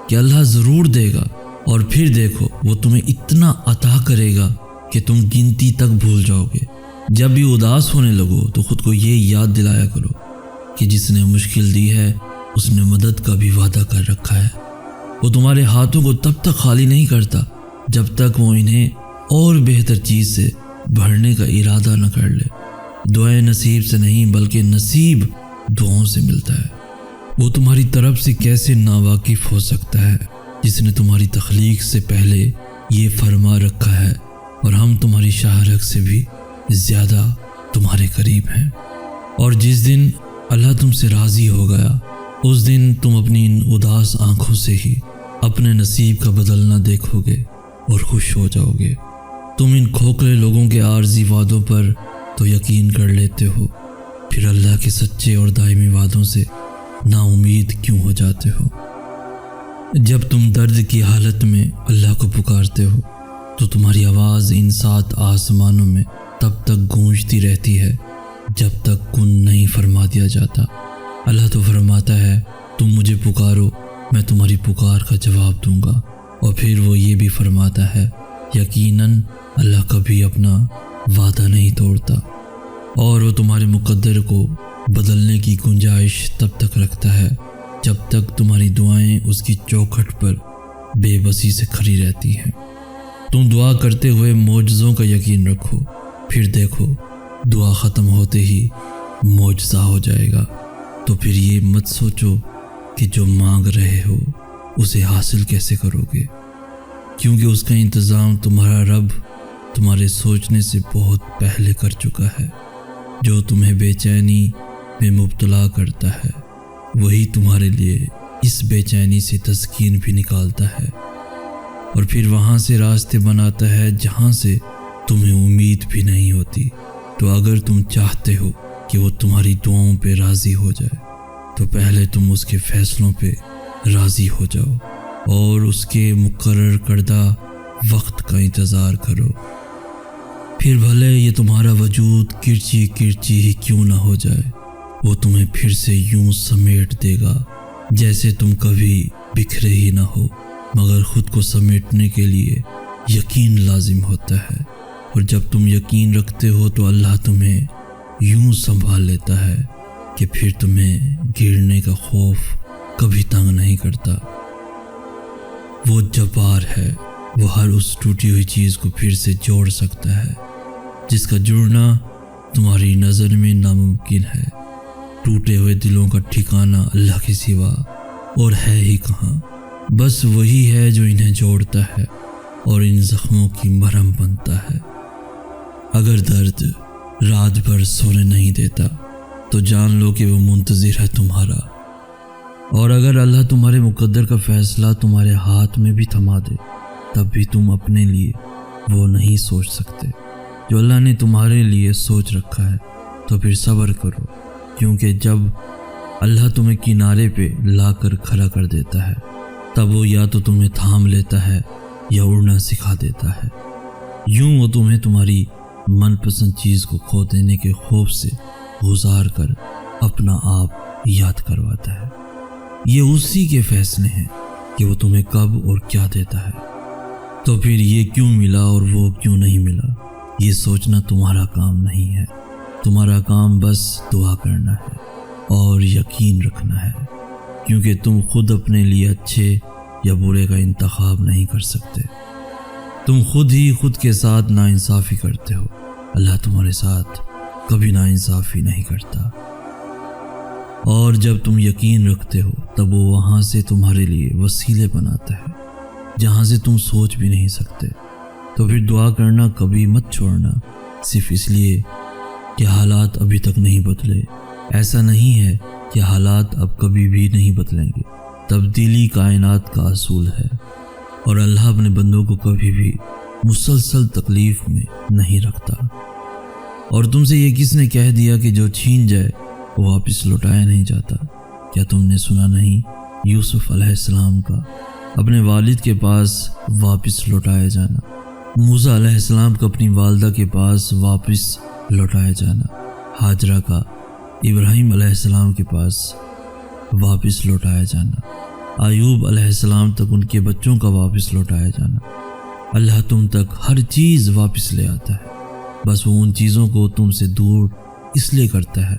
کہ اللہ ضرور دے گا، اور پھر دیکھو وہ تمہیں اتنا عطا کرے گا کہ تم گنتی تک بھول جاؤ گے۔ جب بھی اداس ہونے لگو تو خود کو یہ یاد دلایا کرو کہ جس نے مشکل دی ہے اس نے مدد کا بھی وعدہ کر رکھا ہے۔ وہ تمہارے ہاتھوں کو تب تک خالی نہیں کرتا جب تک وہ انہیں اور بہتر چیز سے بھرنے کا ارادہ نہ کر لے۔ دعائیں نصیب سے نہیں بلکہ نصیب دعاؤں سے ملتا ہے۔ وہ تمہاری طرف سے کیسے ناواقف ہو سکتا ہے جس نے تمہاری تخلیق سے پہلے یہ فرما رکھا ہے، اور ہم تمہاری شاہرگ سے بھی زیادہ تمہارے قریب ہیں۔ اور جس دن اللہ تم سے راضی ہو گیا اس دن تم اپنی ان اداس آنکھوں سے ہی اپنے نصیب کا بدلنا دیکھو گے اور خوش ہو جاؤ گے۔ تم ان کھوکھلے لوگوں کے عارضی وعدوں پر تو یقین کر لیتے ہو، پھر اللہ کے سچے اور دائمی وعدوں سے نا امید کیوں ہو جاتے ہو؟ جب تم درد کی حالت میں اللہ کو پکارتے ہو تو تمہاری آواز ان 7 آسمانوں میں تب تک گونجتی رہتی ہے جب تک کن نہیں فرما دیا جاتا۔ اللہ تو فرماتا ہے تم مجھے پکارو، میں تمہاری پکار کا جواب دوں گا، اور پھر وہ یہ بھی فرماتا ہے یقیناً اللہ کبھی اپنا وعدہ نہیں توڑتا، اور وہ تمہارے مقدر کو بدلنے کی گنجائش تب تک رکھتا ہے جب تک تمہاری دعائیں اس کی چوکھٹ پر بے بسی سے کھڑی رہتی ہیں۔ تم دعا کرتے ہوئے معجزوں کا یقین رکھو، پھر دیکھو دعا ختم ہوتے ہی معجزہ ہو جائے گا۔ تو پھر یہ مت سوچو کہ جو مانگ رہے ہو اسے حاصل کیسے کرو گے، کیونکہ اس کا انتظام تمہارا رب تمہارے سوچنے سے بہت پہلے کر چکا ہے۔ جو تمہیں بے چینی میں مبتلا کرتا ہے وہی تمہارے لیے اس بے چینی سے تسکین بھی نکالتا ہے، اور پھر وہاں سے راستے بناتا ہے جہاں سے تمہیں امید بھی نہیں ہوتی۔ تو اگر تم چاہتے ہو کہ وہ تمہاری دعاؤں پہ راضی ہو جائے تو پہلے تم اس کے فیصلوں پہ راضی ہو جاؤ اور اس کے مقرر کردہ وقت کا انتظار کرو۔ پھر بھلے یہ تمہارا وجود کرچی کرچی ہی کیوں نہ ہو جائے، وہ تمہیں پھر سے یوں سمیٹ دے گا جیسے تم کبھی بکھرے ہی نہ ہو، مگر خود کو سمیٹنے کے لیے یقین لازم ہوتا ہے، اور جب تم یقین رکھتے ہو تو اللہ تمہیں یوں سنبھال لیتا ہے کہ پھر تمہیں گرنے کا خوف کبھی تنگ نہیں کرتا۔ وہ جبار ہے، وہ ہر اس ٹوٹی ہوئی چیز کو پھر سے جوڑ سکتا ہے جس کا جڑنا تمہاری نظر میں ناممکن ہے۔ ٹوٹے ہوئے دلوں کا ٹھکانہ اللہ کے سوا اور ہے ہی کہاں، بس وہی ہے جو انہیں جوڑتا ہے اور ان زخموں کی مرہم بنتا ہے۔ اگر درد رات بھر سونے نہیں دیتا تو جان لو کہ وہ منتظر ہے تمہارا، اور اگر اللہ تمہارے مقدر کا فیصلہ تمہارے ہاتھ میں بھی تھما دے تب بھی تم اپنے لیے وہ نہیں سوچ سکتے جو اللہ نے تمہارے لیے سوچ رکھا ہے۔ تو پھر صبر کرو، کیونکہ جب اللہ تمہیں کنارے پہ لا کر کھڑا کر دیتا ہے تب وہ یا تو تمہیں تھام لیتا ہے یا اڑنا سکھا دیتا ہے۔ یوں وہ تمہیں تمہاری من پسند چیز کو کھو دینے کے خوف سے گزار کر اپنا آپ یاد کرواتا ہے۔ یہ اسی کے فیصلے ہیں کہ وہ تمہیں کب اور کیا دیتا ہے۔ تو پھر یہ کیوں ملا اور وہ کیوں نہیں ملا، یہ سوچنا تمہارا کام نہیں ہے۔ تمہارا کام بس دعا کرنا ہے اور یقین رکھنا ہے، کیونکہ تم خود اپنے لیے اچھے یا برے کا انتخاب نہیں کر سکتے۔ تم خود ہی خود کے ساتھ ناانصافی کرتے ہو، اللہ تمہارے ساتھ کبھی ناانصافی نہیں کرتا۔ اور جب تم یقین رکھتے ہو تب وہ وہاں سے تمہارے لیے وسیلے بناتا ہے جہاں سے تم سوچ بھی نہیں سکتے۔ تو پھر دعا کرنا کبھی مت چھوڑنا، صرف اس لیے کہ حالات ابھی تک نہیں بدلے۔ ایسا نہیں ہے کہ حالات اب کبھی بھی نہیں بدلیں گے، تبدیلی کائنات کا اصول ہے، اور اللہ اپنے بندوں کو کبھی بھی مسلسل تکلیف میں نہیں رکھتا۔ اور تم سے یہ کس نے کہہ دیا کہ جو چھین جائے وہ واپس لوٹایا نہیں جاتا؟ کیا تم نے سنا نہیں یوسف علیہ السلام کا اپنے والد کے پاس واپس لوٹایا جانا، موسیٰ علیہ السلام کا اپنی والدہ کے پاس واپس لوٹایا جانا، ہاجرہ کا ابراہیم علیہ السلام کے پاس واپس لوٹایا جانا، ایوب علیہ السلام تک ان کے بچوں کا واپس لوٹایا جانا۔ اللہ تم تک ہر چیز واپس لے آتا ہے، بس وہ ان چیزوں کو تم سے دور اس لیے کرتا ہے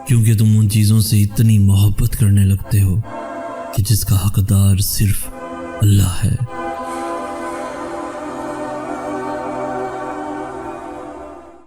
کیونکہ تم ان چیزوں سے اتنی محبت کرنے لگتے ہو کہ جس کا حقدار صرف اللہ ہے۔